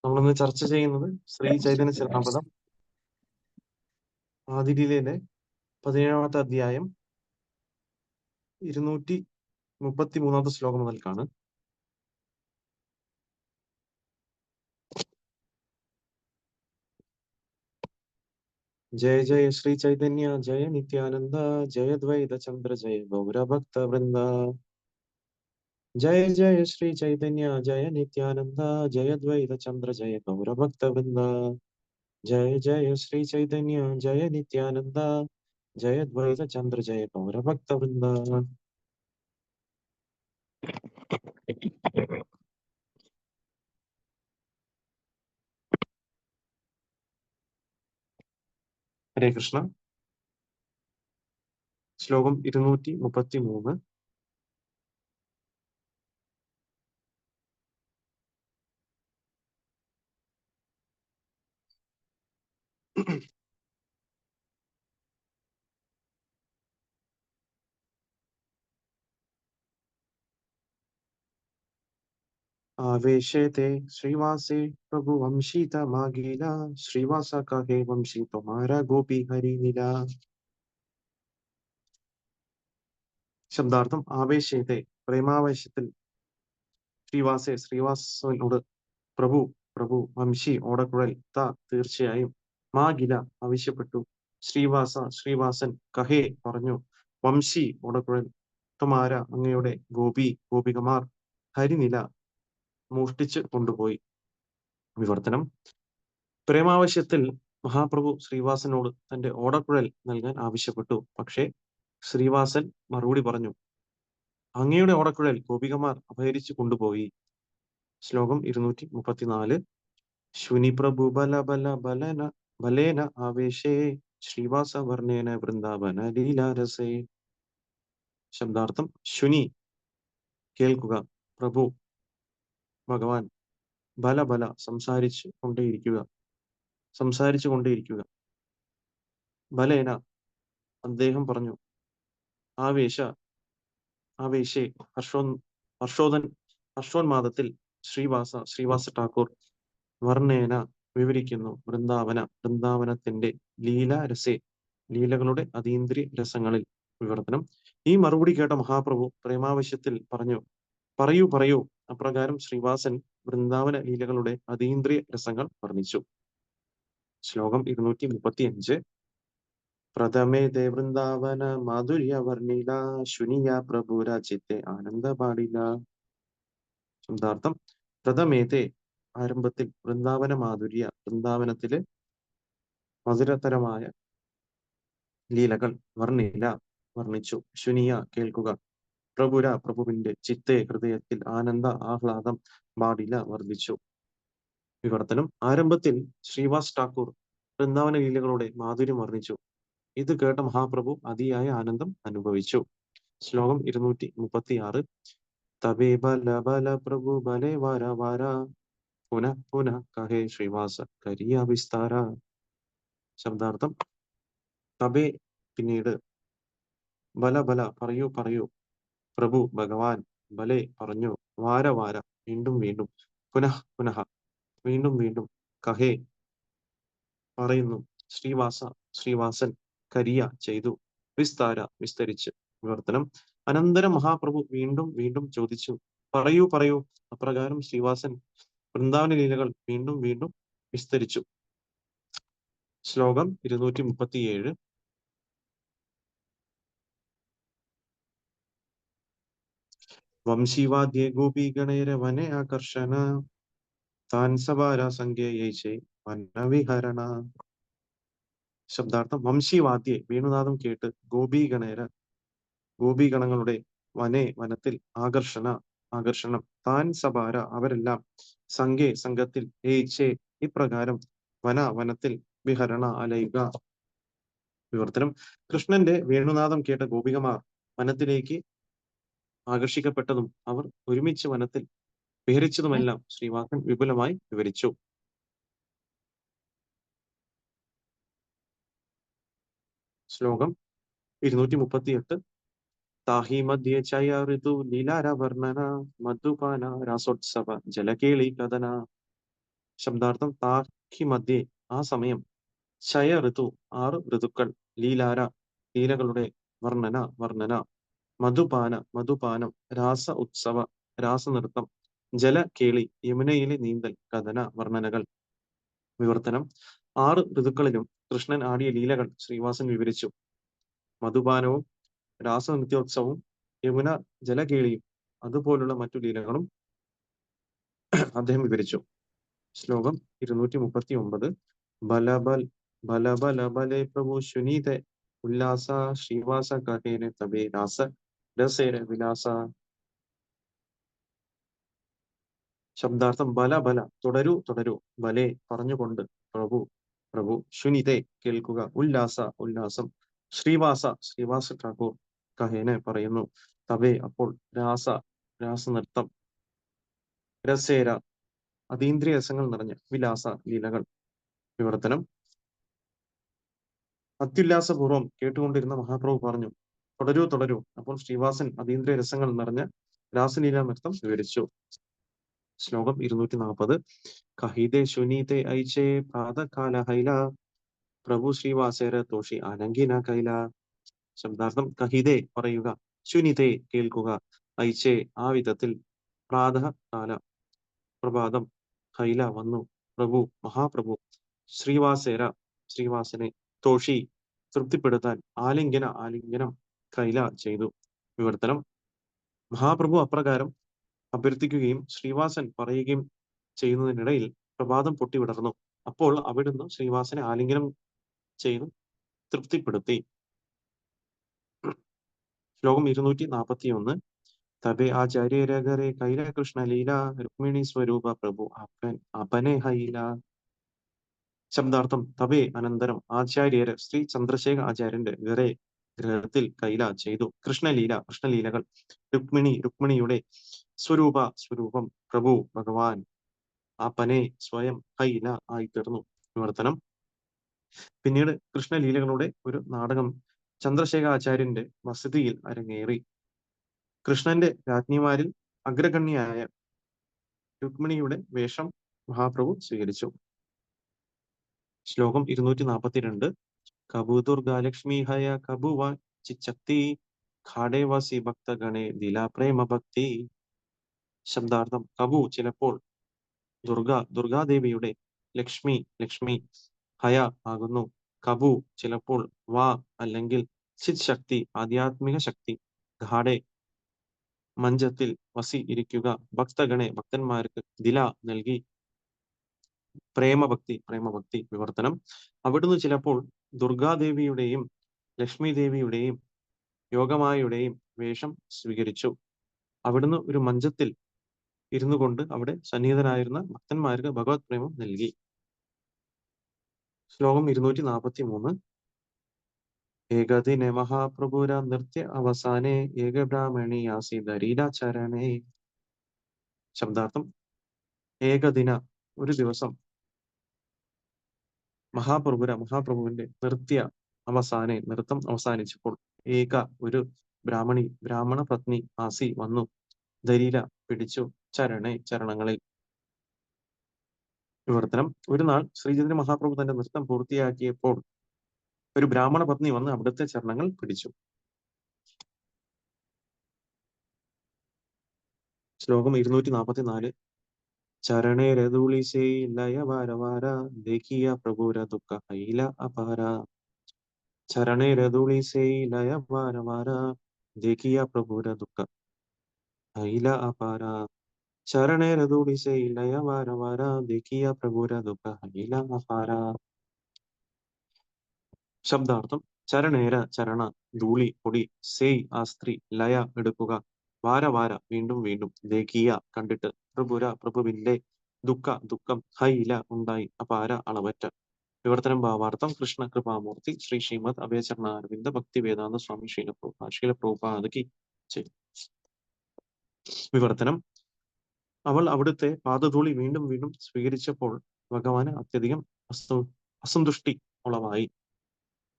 നമ്മളിന്ന് ചർച്ച ചെയ്യുന്നത് ശ്രീ ചൈതന്യ ചരമപദം ആദിലീലയിലെ 17ാമത്തെ അധ്യായം 233 ശ്ലോകം മുതൽക്കാണ്. ജയ ജയ ശ്രീ ചൈതന്യ ജയ നിത്യാനന്ദ ജയ ദ്വൈത ചന്ദ്ര ജയ ഗൗരഭക്ത വൃന്ദ. ജയ ജയ ശ്രീ ചൈതന്യ ജയ നിത്യാനന്ദ ജയ ദ്വൈത ചന്ദ്ര ജയ ഗൗരഭക്ത വൃന്ദ. ജയ ജയ ശ്രീ ചൈതന്യ ജയ നിത്യാനന്ദ ജയ ദ്വൈത ചന്ദ്ര ജയ ഗൗരഭക്ത വൃന്ദ. ഹരേ കൃഷ്ണ. ശ്ലോകം 233. आवेशे श्रीवासे प्रभु वंशीता मागीला श्रीवासा कहे वंशी तुम्हारा गोपी हरि नीला. ശബ്ദാർത്ഥം ആവേശത്തെ പ്രേമാവേശത്തിൽ ശ്രീവാസെ ശ്രീവാസനോട് പ്രഭു പ്രഭു വംശി ഓടക്കുഴൽ തീർച്ചയായും മാഗില ആവശ്യപ്പെട്ടു. ശ്രീവാസ ശ്രീവാസൻ കഹേ പറഞ്ഞു വംശി ഓടക്കുഴൽ തുമാര അങ്ങയുടെ ഗോപികമാർ ഹരിനില മോഷ്ടിച്ച് കൊണ്ടുപോയി. വിവർത്തനം. പ്രേമാവശ്യത്തിൽ മഹാപ്രഭു ശ്രീവാസനോട് തന്റെ ഓടക്കുഴൽ നൽകാൻ ആവശ്യപ്പെട്ടു. പക്ഷേ ശ്രീവാസൻ മറുപടി പറഞ്ഞു, അങ്ങയുടെ ഓടക്കുഴൽ ഗോപികമാർ അപഹരിച്ചു കൊണ്ടുപോയി. ശ്ലോകം 234. ശുനി പ്രഭു ബല ബല ബലന ബലേന ആവേശേ ശ്രീവാസ വർണ്ണേന വൃന്ദാവന ലീലാരസേ. ശബ്ദാർത്ഥം. ശുനി കേൾക്കുക, പ്രഭു ഭഗവാൻ ബല ബല സംസാരിച്ചു കൊണ്ടേയിരിക്കുക. ബലേന അദ്ദേഹം പറഞ്ഞു, ആവേശേ ഹർഷോന്മാദത്തിൽ ശ്രീവാസ ഠാക്കൂർ വർണ്ണേന വിവരിക്കുന്നു വൃന്ദാവനത്തിന്റെ ലീലാരസേ ലീലകളുടെ അതീന്ദ്രിയ രസങ്ങളിൽ. വിവർത്തനം. ഈ മറുപടി കേട്ട മഹാപ്രഭു പ്രേമാവശ്യത്തിൽ പറഞ്ഞു, പറയൂ. അപ്രകാരം ശ്രീവാസൻ വൃന്ദാവന ലീലകളുടെ അതീന്ദ്രിയ രസങ്ങൾ വർണ്ണിച്ചു. ശ്ലോകം 235. പ്രഥമേ തേ വൃന്ദാവന മാധുര്യ വർണ്ണില ശുനിയ പ്രഭു രാജ്യത്തെ ആനന്ദ പാടില. ശബ്ദാർത്ഥം. പ്രഥമേതേ ആരംഭത്തിൽ വൃന്ദാവനത്തിലെ മധുരതരമായ ലീലകൾ വർണ്ണിച്ചു. ശുനിയ കേൾക്കുക, പ്രഭുവിന്റെ ചിത്തെ ഹൃദയത്തിൽ ആനന്ദ ആഹ്ലാദം പാടില വർദ്ധിച്ചു. വിവർത്തനം. ആരംഭത്തിൽ ശ്രീവാസ് ഠാക്കൂർ വൃന്ദാവന ലീലകളുടെ മാധുര്യം വർണ്ണിച്ചു. ഇത് കേട്ട മഹാപ്രഭു അതിയായ ആനന്ദം അനുഭവിച്ചു. ശ്ലോകം 236. തബേ ബല ബല പ്രഭു ബലേ വാര വാര പുനഃ കഹേ ശ്രീവാസ കരിയ വിസ്താര. ശബ്ദാർത്ഥം. തബേ പിന്നീട്, ബല ബല പറയൂ, പ്രഭു ഭഗവാൻ ബലേ പറഞ്ഞു, വാര വീണ്ടും പുനഃ വീണ്ടും കഹേ പറയുന്നു, ശ്രീവാസൻ കരിയ ചെയ്തു, വിസ്തരിച്ച്. വിവർത്തനം. അനന്തരം മഹാപ്രഭു വീണ്ടും ചോദിച്ചു, പറയൂ. അപ്രകാരം ശ്രീവാസൻ വൃന്ദാവന ലീലകൾ വീണ്ടും വിസ്തരിച്ചു. ശ്ലോകം 237. വംശീവാദ്യേ ഗോപീഗണേര വനെ ആകർഷണ താൻ സവാര സംഖ്യയൈചേ വനവിഹരണ. ശബ്ദാർത്ഥം. വംശീവാദ്യേ വേണുനാദം കേട്ട് ഗോപീഗണങ്ങളുടെ വനത്തിൽ ആകർഷണം താൻ സഭാര അവരെല്ലാം സംഘത്തിൽ ഏച്ചേ ഇപ്രകാരം വനത്തിൽ വിഹരണ അലയുക. വിവർത്തനം. കൃഷ്ണന്റെ വേണുനാദം കേട്ട ഗോപികമാർ വനത്തിലേക്ക് ആകർഷിക്കപ്പെട്ടതും അവർ ഒരുമിച്ച് വനത്തിൽ വിഹരിച്ചതുമെല്ലാം ശ്രീവാസൻ വിപുലമായി വിവരിച്ചു. ശ്ലോകം 238. താഹി മധ്യേ ചയ ഋതു ലീലാര വർണ്ണന മധുപാന രാസോത്സവ ജലകേളി കഥന. ശബ്ദാർത്ഥം താഹി മധ്യേ, ആ സമയം. ശയ ഋതു, 6 ഋതുക്കൾ. ലീലാര, ലീലകളുടെ. വർണ്ണന, വർണ്ണന. മധുപാന, മധുപാനം. രാസ ഉത്സവ, രാസനൃത്തം. ജലകേളി, യമുനയിലെ നീന്തൽ. കഥന, വർണ്ണനകൾ. വിവർത്തനം. 6 ഋതുക്കളിലും കൃഷ്ണൻ ആടിയ ലീലകൾ ശ്രീനിവാസൻ വിവരിച്ചു. മധുപാനവും രാസനൃത്യോത്സവവും യമുന ജലകേളിയും അതുപോലുള്ള മറ്റു ലീലകളും അദ്ദേഹം വിവരിച്ചു. ശ്ലോകം 239. ബലബൽ ബലബലബലെ പ്രഭു ശുനീതെ ഉല്ലാസ ശ്രീവാസ കഹേനെ തബേ രാസ രസേര വിലാസ. ശബ്ദാർത്ഥം ബല ബല, തുടരൂ തുടരൂ. ബലേ, പറഞ്ഞുകൊണ്ട്. പ്രഭു, പ്രഭു. ശുനിതേ, കേൾക്കുക. ഉല്ലാസ, ഉല്ലാസം. ശ്രീവാസ, ശ്രീവാസ ഠാക്കൂർ. കഹേനെ, പറയുന്നു. തബേ, അപ്പോൾ. രാസ, രാസനൃത്തം. രസേര, അതീന്ദ്രിയ രസങ്ങൾ നിറഞ്ഞ. വിലാസ, ലീലകൾ. വിവർത്തനം. അത്യുല്ലാസപൂർവ്വം കേട്ടുകൊണ്ടിരുന്ന മഹാപ്രഭു പറഞ്ഞു, തുടരൂ തുടരൂ. അപ്പോൾ ശ്രീവാസൻ അതീന്ദ്രിയ രസങ്ങൾ നിറഞ്ഞ രാസലീലാ നൃത്തം വിവരിച്ചു. ശ്ലോകം 240. കഹിതേ ശുനീതേ ഐചേ പ്രാതകാല ഹൈല പ്രഭു ശ്രീവാസേര തോഷി ആനങ്കിന കൈല. ശബ്ദാർത്ഥം കഹിതേ, പറയുക. ശുനിതേ, കേൾക്കുക. ഐചേ, ആ വിധത്തിൽ. പ്രാതഃ കാല, പ്രഭാതം. ഹൈല, വന്നു. പ്രഭു, മഹാപ്രഭു. ശ്രീവാസേര, ശ്രീവാസനെ. തോഷി, തൃപ്തിപ്പെടുത്താൻ. ആലിംഗന, ആലിംഗനം. കൈല, ചെയ്തു. വിവർത്തനം. മഹാപ്രഭു അപ്രകാരം അഭ്യർത്ഥിക്കുകയും ശ്രീവാസൻ പറയുകയും ചെയ്യുന്നതിനിടയിൽ പ്രഭാതം പൊട്ടിവിടർന്നു. അപ്പോൾ അവിടുന്ന് ശ്രീവാസനെ ആലിംഗനം ചെയ്തു തൃപ്തിപ്പെടുത്തി. ശ്ലോകം 241. തബേ ആചാര്യരകരെ കൈല കൃഷ്ണ ലീല രുക്മിണി സ്വരൂപ പ്രഭു അപനെ ഹൈല. ശബ്ദാർത്ഥം തബേ, അനന്തരം. ആചാര്യര്, ശ്രീ ചന്ദ്രശേഖർ ആചാര്യന്റെ ഗറെ, ഗ്രഹത്തിൽ. കൈല, ചെയ്തു. കൃഷ്ണലീല, കൃഷ്ണലീലകൾ. രുക്മിണി, രുക്മിണിയുടെ. സ്വരൂപ, സ്വരൂപം. പ്രഭു, ഭഗവാൻ. ആപനെ, സ്വയം. ഹൈല, ആയിത്തീർന്നു. വിവർത്തനം. പിന്നീട് കൃഷ്ണലീലകളുടെ ഒരു നാടകം ചന്ദ്രശേഖർ ആചാര്യന്റെ വസതിയിൽ അരങ്ങേറി. കൃഷ്ണന്റെ രാജ്ഞിമാരിൽ അഗ്രഗണ്യായ രുക്മിണിയുടെ വേഷം മഹാപ്രഭു സ്വീകരിച്ചു. ശ്ലോകം 242. കബു ദുർഗാലക്ഷ്മി ഹയ കബുവ ചിച്ചക്തി ഖാഡേവാസി ഭക്തഗണേ ദില പ്രേമ ഭക്തി. ശബ്ദാർത്ഥം കബു, ചിലപ്പോൾ. ദുർഗ, ദുർഗാദേവിയുടെ. ലക്ഷ്മി, ലക്ഷ്മി. ഹയ, ആകുന്നു. കബു, ചിലപ്പോൾ. വാ, അല്ലെങ്കിൽ. ചിത് ശക്തി, ആധ്യാത്മിക ശക്തി. ഘാഡെ, മഞ്ചത്തിൽ. വസി, ഇരിക്കുക. ഭക്തഗണെ, ഭക്തന്മാർക്ക്. ദില, നൽകി. പ്രേമഭക്തി, പ്രേമഭക്തി. വിവർത്തനം. അവിടുന്ന് ചിലപ്പോൾ ദുർഗാദേവിയുടെയും ലക്ഷ്മി ദേവിയുടെയും യോഗമായുടെയും വേഷം സ്വീകരിച്ചു. അവിടുന്ന് ഒരു മഞ്ചത്തിൽ ഇരുന്നു കൊണ്ട് അവിടെ സന്നിഹിതരായിരുന്ന ഭക്തന്മാർക്ക് ഭഗവത് പ്രേമം നൽകി. ശ്ലോകം 243. ഏകദിനെ മഹാപ്രഭുര നൃത്യ അവസാനെ ഏക ബ്രാഹ്മണി ആസി ദരീലാചരണേ. ശബ്ദാർത്ഥം ഏകദിന, ഒരു ദിവസം. മഹാപ്രഭുവിന്റെ നൃത്യ അവസാനെ, നൃത്തം അവസാനിച്ചപ്പോൾ. ഏക, ഒരു. ബ്രാഹ്മണി, ബ്രാഹ്മണ പത്നി. ആസി, വന്നു. ദരീല, പിടിച്ചു. ചരണേ, ചരണങ്ങളിൽ. വിവർത്തനം. ഒരു നാൾ ശ്രീചൈതന്യ മഹാപ്രഭു തന്റെ നൃത്തം പൂർത്തിയാക്കിയപ്പോൾ ഒരു ബ്രാഹ്മണ പത്നി വന്ന് അവിടുത്തെ ചരണങ്ങൾ പിടിച്ചു. ശ്ലോകം 244. ചരണേ രധൂളി സേ ലയ വാര വാര ദേഖിയ പ്രഭുര ദുഃഖ ഹൈല അപാര. ചരണേ രധൂളി സേ ലയ വാര വാര ദേഖിയ പ്രഭുര ദുഃഖ ഹൈല അപാര. ചരണേ രധൂളി സേ ലയ വാര വാര ദേഖിയ പ്രഭുര ദുഃഖ ഹൈല അപാര. ശബ്ദാർത്ഥം ചരണേര, ചരണ. ധൂളി, പൊടി. സേയ്, ആ സ്ത്രീ. ലയ, എടുക്കുക. വാര വാര, വീണ്ടും വീണ്ടും. ദേഖിയ, കണ്ടിട്ട്. പ്രഭുര, പ്രഭുവിന്റെ. ദുഃഖ, ദുഃഖം. ഹൈല, ഉണ്ടായി. അപാര, അളവറ്റ. വിവർത്തനം. ഭാവാർത്ഥം. കൃഷ്ണ കൃപാമൂർത്തി ശ്രീ ശ്രീമദ് അഭയചരണാരവിന്ദ ഭക്തി വേദാന്ത സ്വാമി ശീലപ്രഭുപാദകി ജയ്. വിവർത്തനം. അവൾ അവിടുത്തെ പാദധൂളി വീണ്ടും വീണ്ടും സ്വീകരിച്ചപ്പോൾ ഭഗവാന് അത്യധികം അസന്തുഷ്ടി ഉളവായി.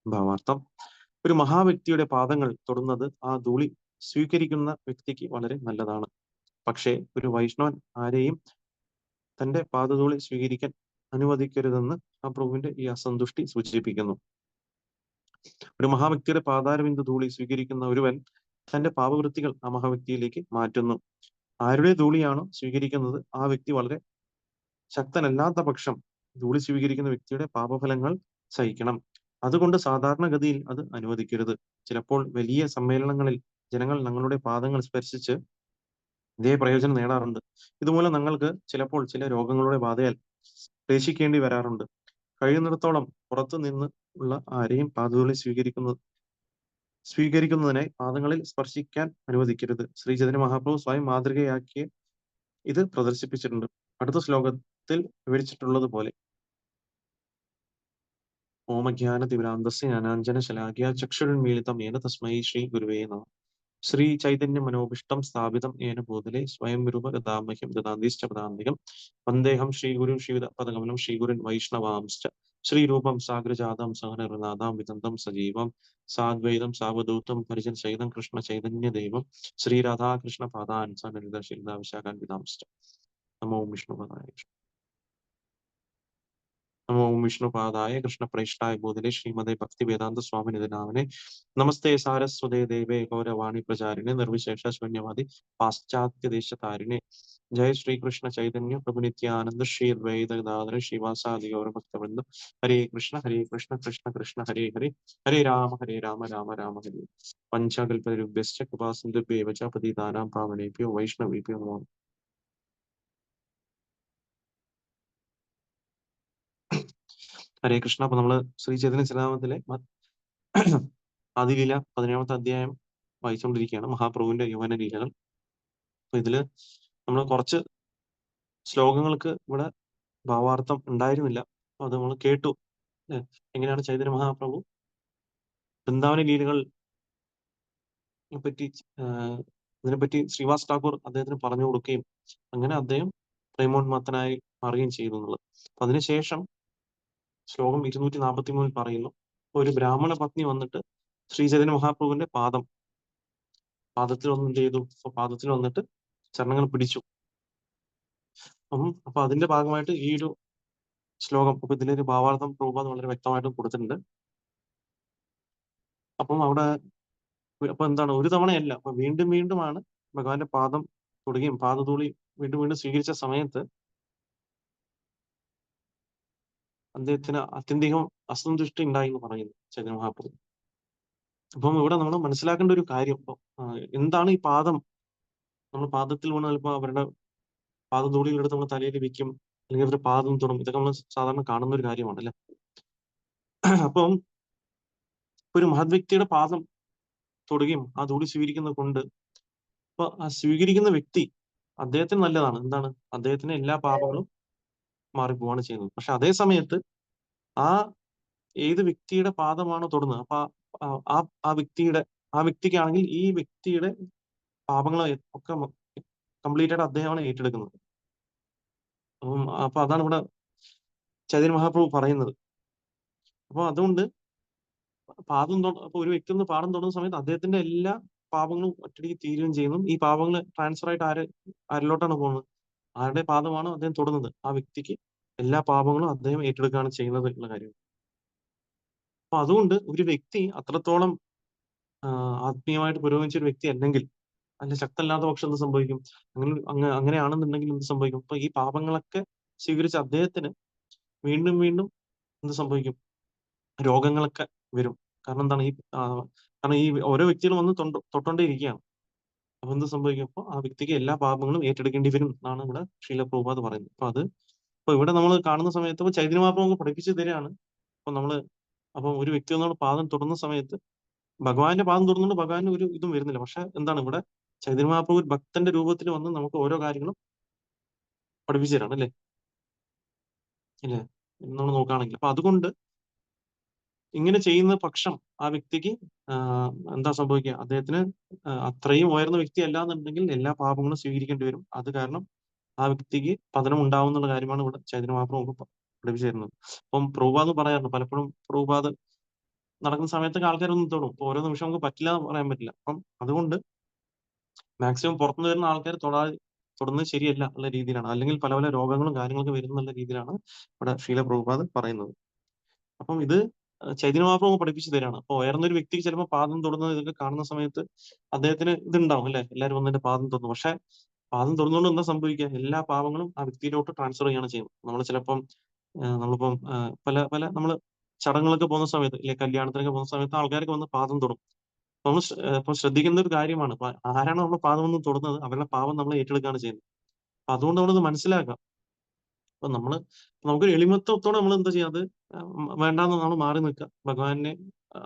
ഭാവാർത്ഥം. ഒരു മഹാവ്യക്തിയുടെ പാദങ്ങൾ തൊടുന്നത് ആ ധൂളി സ്വീകരിക്കുന്ന വ്യക്തിക്ക് വളരെ നല്ലതാണ്. പക്ഷേ ഒരു വൈഷ്ണവൻ ആരെയും തന്റെ പാദധൂളി സ്വീകരിക്കാൻ അനുവദിക്കരുതെന്ന് ആ പ്രഭുവിന്റെ ഈ അസന്തുഷ്ടി സൂചിപ്പിക്കുന്നു. ഒരു മഹാവ്യക്തിയുടെ പാതാരവിന്ദ ധൂളി സ്വീകരിക്കുന്ന ഒരുവൻ തന്റെ പാപവൃത്തികൾ ആ മഹാവ്യക്തിയിലേക്ക് മാറ്റുന്നു. ആരുടെ ധൂളിയാണോ സ്വീകരിക്കുന്നത് ആ വ്യക്തി വളരെ ശക്തനല്ലാത്ത പക്ഷം ധൂളി സ്വീകരിക്കുന്ന വ്യക്തിയുടെ പാപഫലങ്ങൾ സഹിക്കണം. അതുകൊണ്ട് സാധാരണഗതിയിൽ അത് അനുവദിക്കരുത്. ചിലപ്പോൾ വലിയ സമ്മേളനങ്ങളിൽ ജനങ്ങൾ ഞങ്ങളുടെ പാദങ്ങൾ സ്പർശിച്ച് ഇതേ പ്രയോജനം നേടാറുണ്ട്. ഇതുമൂലം ഞങ്ങൾക്ക് ചിലപ്പോൾ ചില രോഗങ്ങളുടെ ബാധയാൽ ക്ലേശിക്കേണ്ടി വരാറുണ്ട്. കഴിയുന്നിടത്തോളം പുറത്തു നിന്ന് ഉള്ള ആരെയും പാദധൂളി സ്വീകരിക്കുന്നതിനായി പാദങ്ങളിൽ സ്പർശിക്കാൻ അനുവദിക്കരുത്. ശ്രീ ചൈതന്യ മഹാപ്രഭു സ്വയം മാതൃകയാക്കിയ ഇത് പ്രദർശിപ്പിച്ചിട്ടുണ്ട്. അടുത്ത ശ്ലോകത്തിൽ വിവരിച്ചിട്ടുള്ളത് പോലെ ഓമജ്ഞാനതിമിരാന്ധസ്യ ജ്ഞാനാഞ്ജന ശലാഖ്യ ചക്ഷുരുന്മീലിതം യേന തസ്മൈ ശ്രീ ഗുരുവേ നമഃ. ശ്രീ ചൈതന്യ മനോഭിഷ്ടം സ്ഥാപിതം ഏന ഭൂതലെ സ്വയം രൂപ ഗതാമഹ്യം ദദാന്തിശ്ച പദാന്തികം വന്ദേഹം ശ്രീഗുരും ശ്രീപദകമലം ശ്രീഗുരുൻ വൈഷ്ണവാംശ്ച ശ്രീരൂപം സാഗ്രജാതം സഹനരനാഥാം വിതന്തം സജീവം സാദ്വൈതം സാവധൂതം പരിജൻ സഹിതം കൃഷ്ണ ചൈതന്യ ദൈവം ശ്രീരാധാകൃഷ്ണ പാദാൻ സനലിത ശിൽദാ വിശാഖാൻ വിതാംശ്ച. നമോ വിഷ്ണുപദായ നമോ വിഷ്ണുപാദായ കൃഷ്ണപ്രേഷ്ഠായ ഭൂതലെ ശ്രീമതേ ഭക്തിവേദാന്ത സ്വാമിനിധി നാമനെ. നമസ്തേ സാരസ്വതേ ദേവേ ഗൗരവാണി പ്രചാരിണെ നിർവിശേഷ ശൂന്യവാദി പാശ്ചാത്യദേശതാരിണെ. ജയ ശ്രീകൃഷ്ണ ചൈതന്യ പ്രഭു നിത്യാനന്ദ ശ്രീ അദ്വൈത ഗദാധര ശ്രീവാസാദി ഗൗരഭക്തവൃന്ദ. ഹരേ കൃഷ്ണ കൃഷ്ണ കൃഷ്ണ ഹരേ ഹരേ ഹരേ രാമ രാമ രാമ ഹരേ. പഞ്ചകൽപതരുഭ്യശ്ച കൃപാസിന്ധുഭ്യേവ ച പതിതാനാം പാവനേഭ്യോ വൈഷ്ണവേഭ്യോ നമോ. ഹരേ കൃഷ്ണ. അപ്പൊ നമ്മള് ശ്രീ ചൈതന്യ ചരിതാമൃതത്തിലെ ആദിലീല 17ാമത്തെ അധ്യായം വായിച്ചുകൊണ്ടിരിക്കുകയാണ്, മഹാപ്രഭുവിന്റെ യൗവന ലീലകൾ. അപ്പൊ ഇതില് നമ്മൾ കുറച്ച് ശ്ലോകങ്ങൾക്ക് ഇവിടെ ഭാവാർത്ഥം ഉണ്ടായിരുന്നില്ല. അപ്പൊ അത് നമ്മൾ കേട്ടു. എങ്ങനെയാണ് ചൈതന്യ മഹാപ്രഭു വൃന്ദാവന ലീലകൾ പറ്റി ഇതിനെപ്പറ്റി ശ്രീവാസ് ഠാക്കൂർ അദ്ദേഹത്തിന് പറഞ്ഞു കൊടുക്കുകയും അങ്ങനെ അദ്ദേഹം പ്രേമോന്മത്തനായി മാറുകയും ചെയ്തു എന്നുള്ളത്. അപ്പൊ അതിനുശേഷം ശ്ലോകം 243 പറയുന്നു, ഒരു ബ്രാഹ്മണ പത്നി വന്നിട്ട് ശ്രീ ചൈതന്യ മഹാപ്രഭുവിന്റെ പാദത്തിൽ വന്ന് എന്ത് ചെയ്തു? പാദത്തിൽ വന്നിട്ട് ചരണങ്ങൾ പിടിച്ചു. അപ്പൊ അതിന്റെ ഭാഗമായിട്ട് ഈ ഒരു ശ്ലോകം, അപ്പൊ ഇതിലൊരു ഭാവാർത്ഥം പ്രഭുപാദ് വളരെ വ്യക്തമായിട്ട് കൊടുത്തിട്ടുണ്ട്. അപ്പം അവിടെ അപ്പൊ എന്താണ്, ഒരു തവണയല്ല, അപ്പൊ വീണ്ടും വീണ്ടുമാണ് ഭഗവാന്റെ പാദം തൊടുകയും പാദധൂളി വീണ്ടും വീണ്ടും സ്വീകരിച്ച സമയത്ത് അദ്ദേഹത്തിന് അത്യന്തികം അസന്തുഷ്ടി ഉണ്ടായി എന്ന് പറയുന്നു ചൈതന്യ മഹാപ്രഭു. അപ്പം ഇവിടെ നമ്മൾ മനസ്സിലാക്കേണ്ട ഒരു കാര്യം, എന്താണ് ഈ പാദം? നമ്മൾ പാദത്തിൽ വീണ് ചിലപ്പോൾ അവരുടെ പാദധൂളികളെടുത്ത് നമ്മൾ തലയിൽ വെക്കും, അല്ലെങ്കിൽ അവരുടെ പാദം തൊടും. ഇതൊക്കെ നമ്മൾ സാധാരണ കാണുന്ന ഒരു കാര്യമാണ് അല്ലെ. അപ്പം ഒരു മഹത് വ്യക്തിയുടെ പാദം തൊടുകയും ആ ധൂളി സ്വീകരിക്കുന്നത് കൊണ്ട് അപ്പൊ ആ സ്വീകരിക്കുന്ന വ്യക്തി അദ്ദേഹത്തിന് നല്ലതാണ്. എന്താണ്? അദ്ദേഹത്തിന് എല്ലാ പാപങ്ങളും മാറിപ്പോവാണ് ചെയ്യുന്നത്. പക്ഷെ അതേ സമയത്ത് ആ ഏത് വ്യക്തിയുടെ പാദമാണോ തൊടുന്നത്, അപ്പൊ ആ ആ വ്യക്തിക്കാണെങ്കിൽ ഈ വ്യക്തിയുടെ പാപങ്ങൾ ഒക്കെ കംപ്ലീറ്റ് ആയിട്ട് അദ്ദേഹമാണ് ഏറ്റെടുക്കുന്നത്. അപ്പൊ അതാണ് ഇവിടെ ചൈതന്യ മഹാപ്രഭു പറയുന്നത്. അപ്പൊ അതുകൊണ്ട് അപ്പൊ ഒരു വ്യക്തി ഒന്ന് പാദം തൊടുന്ന സമയത്ത് അദ്ദേഹത്തിന്റെ എല്ലാ പാപങ്ങളും ഒറ്റയടിക്ക് തീരുകയും ചെയ്യുന്നു. ഈ പാപങ്ങൾ ട്രാൻസ്ഫർ ആയിട്ട് ആരിലോട്ടാണ് പോകുന്നത്? ആരുടെ പാദമാണോ അദ്ദേഹം തൊടുന്നത് ആ വ്യക്തിക്ക് എല്ലാ പാപങ്ങളും അദ്ദേഹം ഏറ്റെടുക്കുകയാണ് ചെയ്യുന്നത് എന്നുള്ള കാര്യം. അപ്പൊ അതുകൊണ്ട് ഒരു വ്യക്തി അത്രത്തോളം ആത്മീയമായിട്ട് പുരോഗമിച്ച ഒരു വ്യക്തി അല്ലെങ്കിൽ ശക്തല്ലാത്ത പക്ഷം എന്ത് സംഭവിക്കും? അങ്ങനെയാണെന്നുണ്ടെങ്കിൽ എന്ത് സംഭവിക്കും? അപ്പൊ ഈ പാപങ്ങളൊക്കെ സ്വീകരിച്ച അദ്ദേഹത്തിന് വീണ്ടും വീണ്ടും എന്ത് സംഭവിക്കും? രോഗങ്ങളൊക്കെ വരും. കാരണം എന്താണ്? കാരണം ഈ ഓരോ വ്യക്തികളും വന്ന് തൊട്ടോണ്ടേ ഇരിക്കുകയാണ്. അപ്പൊ എന്ത് സംഭവിക്കും? അപ്പൊ ആ വ്യക്തിക്ക് എല്ലാ പാപങ്ങളും ഏറ്റെടുക്കേണ്ടി വരും എന്നാണ് ഇവിടെ ശ്രീല പ്രഭുപാദ് പറയുന്നത്. അപ്പൊ ഇവിടെ നമ്മൾ കാണുന്ന സമയത്ത് ഇപ്പൊ ചൈതന്യ മഹാപ്രഭു നമുക്ക് പഠിപ്പിച്ചു തരികയാണ്. അപ്പൊ ഒരു വ്യക്തി ഒന്നോട് പാദം തൊടുന്ന സമയത്ത് ഭഗവാന്റെ പാദം തൊടുന്നുകൊണ്ട് ഭഗവാന് ഒരു ഇതും വരുന്നില്ല. പക്ഷെ എന്താണ് ഇവിടെ ചൈതന്യ മഹാപ്രഭു ഭക്തന്റെ രൂപത്തിൽ വന്ന് നമുക്ക് ഓരോ കാര്യങ്ങളും പഠിപ്പിച്ചു തരാണ് അല്ലേ നമ്മൾ നോക്കുകയാണെങ്കിൽ. അപ്പൊ അതുകൊണ്ട് ഇങ്ങനെ ചെയ്യുന്ന പക്ഷം ആ വ്യക്തിക്ക് എന്താ സംഭവിക്കുക? അദ്ദേഹത്തിന് അത്രയും ഉയർന്ന വ്യക്തി അല്ല എന്നുണ്ടെങ്കിൽ എല്ലാ പാപങ്ങളും സ്വീകരിക്കേണ്ടി വരും. അത് കാരണം ആ വ്യക്തിക്ക് പതനം ഉണ്ടാവും എന്നുള്ള കാര്യമാണ് ഇവിടെ ചൈതന്യ മഹാപ്രഭു പഠിപ്പിച്ചു തരുന്നത്. അപ്പം പ്രഭുപാദ് പറയാറുണ്ട്, പലപ്പോഴും പ്രഭുപാദ് നടക്കുന്ന സമയത്തൊക്കെ ആൾക്കാരൊന്നും തൊടും. ഇപ്പൊ ഓരോ നിമിഷം നമുക്ക് പറ്റില്ല എന്ന് പറയാൻ പറ്റില്ല. അപ്പം അതുകൊണ്ട് മാക്സിമം പുറത്തുനിന്ന് വരുന്ന ആൾക്കാർ തൊടുന്നത് ശരിയല്ല ഉള്ള രീതിയിലാണ്. അല്ലെങ്കിൽ പല പല രോഗങ്ങളും കാര്യങ്ങളൊക്കെ വരുന്നുള്ള രീതിയിലാണ് ഇവിടെ ശ്രീല പ്രഭുപാദ് പറയുന്നത്. അപ്പം ഇത് ചൈതന്യ മഹാപ്രഭു പഠിപ്പിച്ചു തരാണ്. അപ്പൊ ഉയർന്നൊരു വ്യക്തിക്ക് ചിലപ്പോൾ പാദം തൊടുന്നത് ഇതൊക്കെ കാണുന്ന സമയത്ത് അദ്ദേഹത്തിന് ഇതുണ്ടാവും അല്ലെ, എല്ലാവരും വന്ന് എന്റെ പാദം തൊടുന്നു. പക്ഷെ പാദം തൊടുന്നതുകൊണ്ട് എന്താ സംഭവിക്കുക? എല്ലാ പാവങ്ങളും ആ വ്യക്തിയിലോട്ട് ട്രാൻസ്ഫർ ചെയ്യാണ് ചെയ്യുന്നത്. നമ്മൾ ചിലപ്പം നമ്മളിപ്പം പല പല നമ്മൾ ചടങ്ങുകളൊക്കെ പോകുന്ന സമയത്ത്, ഇല്ലെ കല്യാണത്തിനൊക്കെ പോകുന്ന സമയത്ത് ആൾക്കാരൊക്കെ വന്ന് പാദം തൊടും. നമ്മൾ ഇപ്പൊ ശ്രദ്ധിക്കേണ്ട ഒരു കാര്യമാണ്. അപ്പൊ ആരാണ് നമ്മൾ പാദം വന്ന് തൊടുന്നത്, അവരുടെ പാവം നമ്മൾ ഏറ്റെടുക്കുകയാണ് ചെയ്യുന്നത്. അപ്പൊ അതുകൊണ്ട് നമ്മളത് മനസ്സിലാക്കാം. അപ്പൊ നമുക്കൊരു എളിമത്വത്തോടെ നമ്മൾ എന്താ ചെയ്യുക, അത് വേണ്ടാന്ന് നമ്മൾ മാറി നിൽക്കുക, ഭഗവാനെ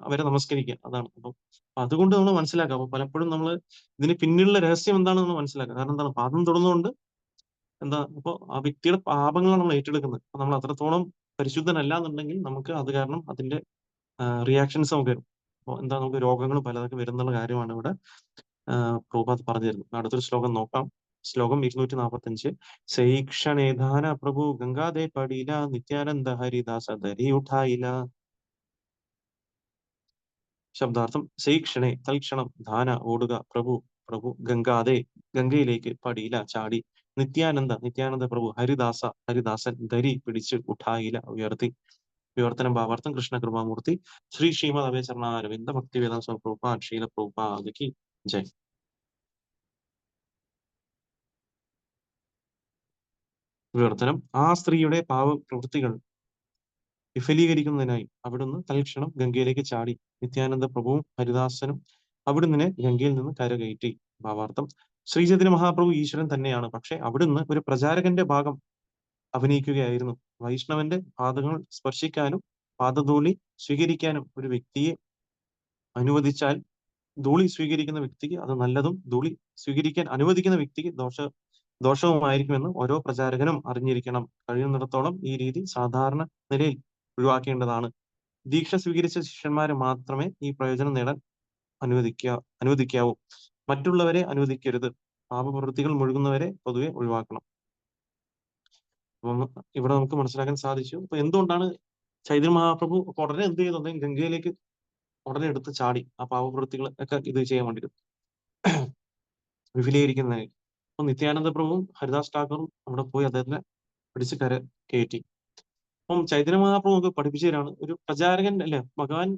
അവരെ നമസ്കരിക്കുക. അതാണ്. അപ്പം അതുകൊണ്ട് നമ്മൾ മനസ്സിലാക്കുക. അപ്പൊ പലപ്പോഴും നമ്മൾ ഇതിന് പിന്നിലുള്ള രഹസ്യം എന്താണെന്ന് നമ്മൾ മനസ്സിലാക്കുക. കാരണം എന്താണ്, പാദം തൊടുന്നതുകൊണ്ട് എന്താ, അപ്പൊ ആ വ്യക്തിയുടെ പാപങ്ങളാണ് നമ്മൾ ഏറ്റെടുക്കുന്നത്. അപ്പൊ നമ്മൾ അത്രത്തോളം പരിശുദ്ധനല്ല എന്നുണ്ടെങ്കിൽ നമുക്ക് അത് കാരണം അതിന്റെ റിയാക്ഷൻസ് നമുക്ക് വരും. അപ്പൊ എന്താ, നമുക്ക് രോഗങ്ങൾ പലതൊക്കെ വരുന്നുള്ള കാര്യമാണ് ഇവിടെ പ്രഭുപാദ് പറഞ്ഞു തരുന്നത്. അടുത്തൊരു ശ്ലോകം നോക്കാം. ശ്ലോകം 245. സൈക്ഷണേധാന പ്രഭു ഗംഗാദേ പടീല നിത്യാനന്ദ ഹരിദാസ ധരി ഉഠായില. ശബ്ദാർത്ഥം: സൈക്ഷണേ തൽക്ഷണം, ധാന ഓടുക, പ്രഭു പ്രഭു, ഗംഗാദേ ഗംഗയിലേക്ക്, പടീല ചാടി, നിത്യാനന്ദ പ്രഭു ഹരിദാസൻ ധരി പിടിച്ച്, ഉഠായില ഉയർത്തി. വിവർത്തനം ഭാവാർത്ഥം: കൃഷ്ണ കൃപാമൂർത്തി ശ്രീ ശ്രീമദ് അഭയചരണാരവിന്ദ ഭക്തി വേദാന്ത സ്വാമി പ്രഭുപാദ് ശീല പ്രഭുപാദ് കി ജയ്. വിവർത്തനം: ആ സ്ത്രീയുടെ പാവപ്രവൃത്തികൾ വിഫലീകരിക്കുന്നതിനായി അവിടുന്ന് തൽക്ഷണം ഗംഗയിലേക്ക് ചാടി. നിത്യാനന്ദ പ്രഭുവും ഹരിദാസനും അവിടുന്ന് ഗംഗയിൽ നിന്ന് കരകയറ്റി. ഭാവാർത്ഥം: ശ്രീചൈതന്യ മഹാപ്രഭു ഈശ്വരൻ തന്നെയാണ്. പക്ഷെ അവിടുന്ന് ഒരു പ്രചാരകന്റെ ഭാഗം അഭിനയിക്കുകയായിരുന്നു. വൈഷ്ണവന്റെ പാദങ്ങൾ സ്പർശിക്കാനും പാദധൂളി സ്വീകരിക്കാനും ഒരു വ്യക്തിയെ അനുവദിച്ചാൽ ധൂളി സ്വീകരിക്കുന്ന വ്യക്തിക്ക് അത് നല്ലതും ധൂളി സ്വീകരിക്കാൻ അനുവദിക്കുന്ന വ്യക്തിക്ക് ദോഷവുമായിരിക്കുമെന്ന് ഓരോ പ്രചാരകനും അറിഞ്ഞിരിക്കണം. കഴിയുന്നിടത്തോളം ഈ രീതി സാധാരണ നിലയിൽ ഒഴിവാക്കേണ്ടതാണ്. ദീക്ഷ സ്വീകരിച്ച ശിഷ്യന്മാരെ മാത്രമേ ഈ പ്രയോജനം നേടാൻ അനുവദിക്കാവൂ. മറ്റുള്ളവരെ അനുവദിക്കരുത്. പാപപ്രവൃത്തികൾ മുഴുകുന്നവരെ പൊതുവെ ഒഴിവാക്കണം. അപ്പം ഇവിടെ നമുക്ക് മനസ്സിലാക്കാൻ സാധിച്ചു. അപ്പൊ എന്തുകൊണ്ടാണ് ചൈതന്യ മഹാപ്രഭു ഉടനെ എന്ത് ചെയ്തു? അദ്ദേഹം ഗംഗയിലേക്ക് ഉടനെ എടുത്ത് ചാടി ആ പാവപ്രവൃത്തികൾ ഒക്കെ ഇത് ചെയ്യാൻ വേണ്ടിയിട്ട്, വിപുലീകരിക്കുന്നതിന്. അപ്പൊ നിത്യാനന്ദ പ്രഭുവും ഹരിദാസ് ഠാക്കൂറും അവിടെ പോയി അദ്ദേഹത്തിനെ പിടിച്ച് കയറ്റി. അപ്പം ചൈതന്യ മഹാപ്രഭു നമുക്ക് പഠിപ്പിച്ചു തരാണ്, ഒരു പ്രചാരകൻ അല്ലെ ഭഗവാൻ.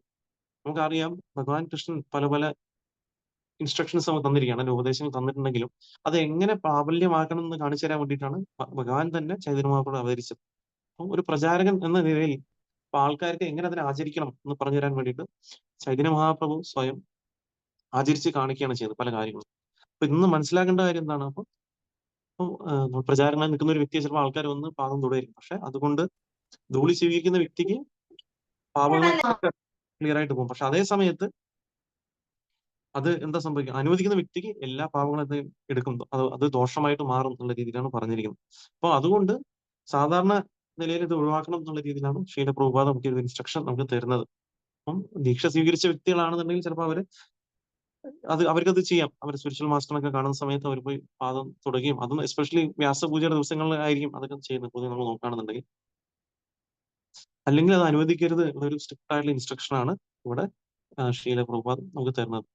നമുക്കറിയാം, ഭഗവാൻ കൃഷ്ണൻ പല പല ഇൻസ്ട്രക്ഷൻസ് നമുക്ക് തന്നിരിക്കുകയാണ്, അല്ലെ ഉപദേശങ്ങൾ തന്നിട്ടുണ്ടെങ്കിലും അത് എങ്ങനെ പ്രാബല്യമാക്കണം എന്ന് കാണിച്ചു തരാൻ വേണ്ടിയിട്ടാണ് ഭഗവാൻ തന്നെ ചൈതന്യ മഹാപ്രഭു അവതരിച്ചത്. അപ്പം ഒരു പ്രചാരകൻ എന്ന നിലയിൽ അപ്പൊ ആൾക്കാർക്ക് എങ്ങനെ അതിനെ ആചരിക്കണം എന്ന് പറഞ്ഞു തരാൻ വേണ്ടിയിട്ട് ചൈതന്യ മഹാപ്രഭു സ്വയം ആചരിച്ച് കാണിക്കുകയാണ് ചെയ്തത് പല കാര്യങ്ങളും. അപ്പൊ ഇന്ന് മനസ്സിലാക്കേണ്ട കാര്യം എന്താണ്? അപ്പൊ പ്രചാരങ്ങളായി നിൽക്കുന്ന ഒരു വ്യക്തിയെ ചിലപ്പോൾ ആൾക്കാർ വന്ന് പാദം തൊടുമായിരിക്കും. പക്ഷെ അതുകൊണ്ട് ധൂളി സ്വീകരിക്കുന്ന വ്യക്തിക്ക് പാപങ്ങൾ ക്ലിയർ ആയിട്ട് പോകും. പക്ഷെ അതേ സമയത്ത് അത് എന്താ സംഭവിക്കുക, അനുവദിക്കുന്ന വ്യക്തിക്ക് എല്ലാ പാപങ്ങളും അത് എടുക്കും, അത് ദോഷമായിട്ട് മാറും എന്നുള്ള രീതിയിലാണ് പറഞ്ഞിരിക്കുന്നത്. അപ്പൊ അതുകൊണ്ട് സാധാരണ നിലയിൽ ഇത് ഒഴിവാക്കണം എന്നുള്ള രീതിയിലാണ് ശ്രീല പ്രഭുപാദ് നമുക്ക് ഒരു ഇൻസ്ട്രക്ഷൻ നമുക്ക് തരുന്നത്. അപ്പം ദീക്ഷ സ്വീകരിച്ച വ്യക്തികളാണെന്നുണ്ടെങ്കിൽ ചിലപ്പോൾ അവർക്കത് ചെയ്യാം. അവർ സ്പിരിച്വൽ മാസ്റ്ററിനൊക്കെ കാണുന്ന സമയത്ത് അവർ പോയി പാദം തൊടുകയും, അതും എസ്പെഷ്യലി വ്യാസപൂജയുടെ ദിവസങ്ങളിലായിരിക്കും അതൊക്കെ ചെയ്യുന്നത് പൊതുവെ നമ്മൾ നോക്കുകയാണെന്നുണ്ടെങ്കിൽ. അല്ലെങ്കിൽ അത് അനുവദിക്കരുത് എന്നൊരു സ്ട്രിക്റ്റ് ആയിട്ടുള്ള ഇൻസ്ട്രക്ഷൻ ആണ് ഇവിടെ ശ്രീല പ്രഭുപാദ് നമുക്ക് തരുന്നത്.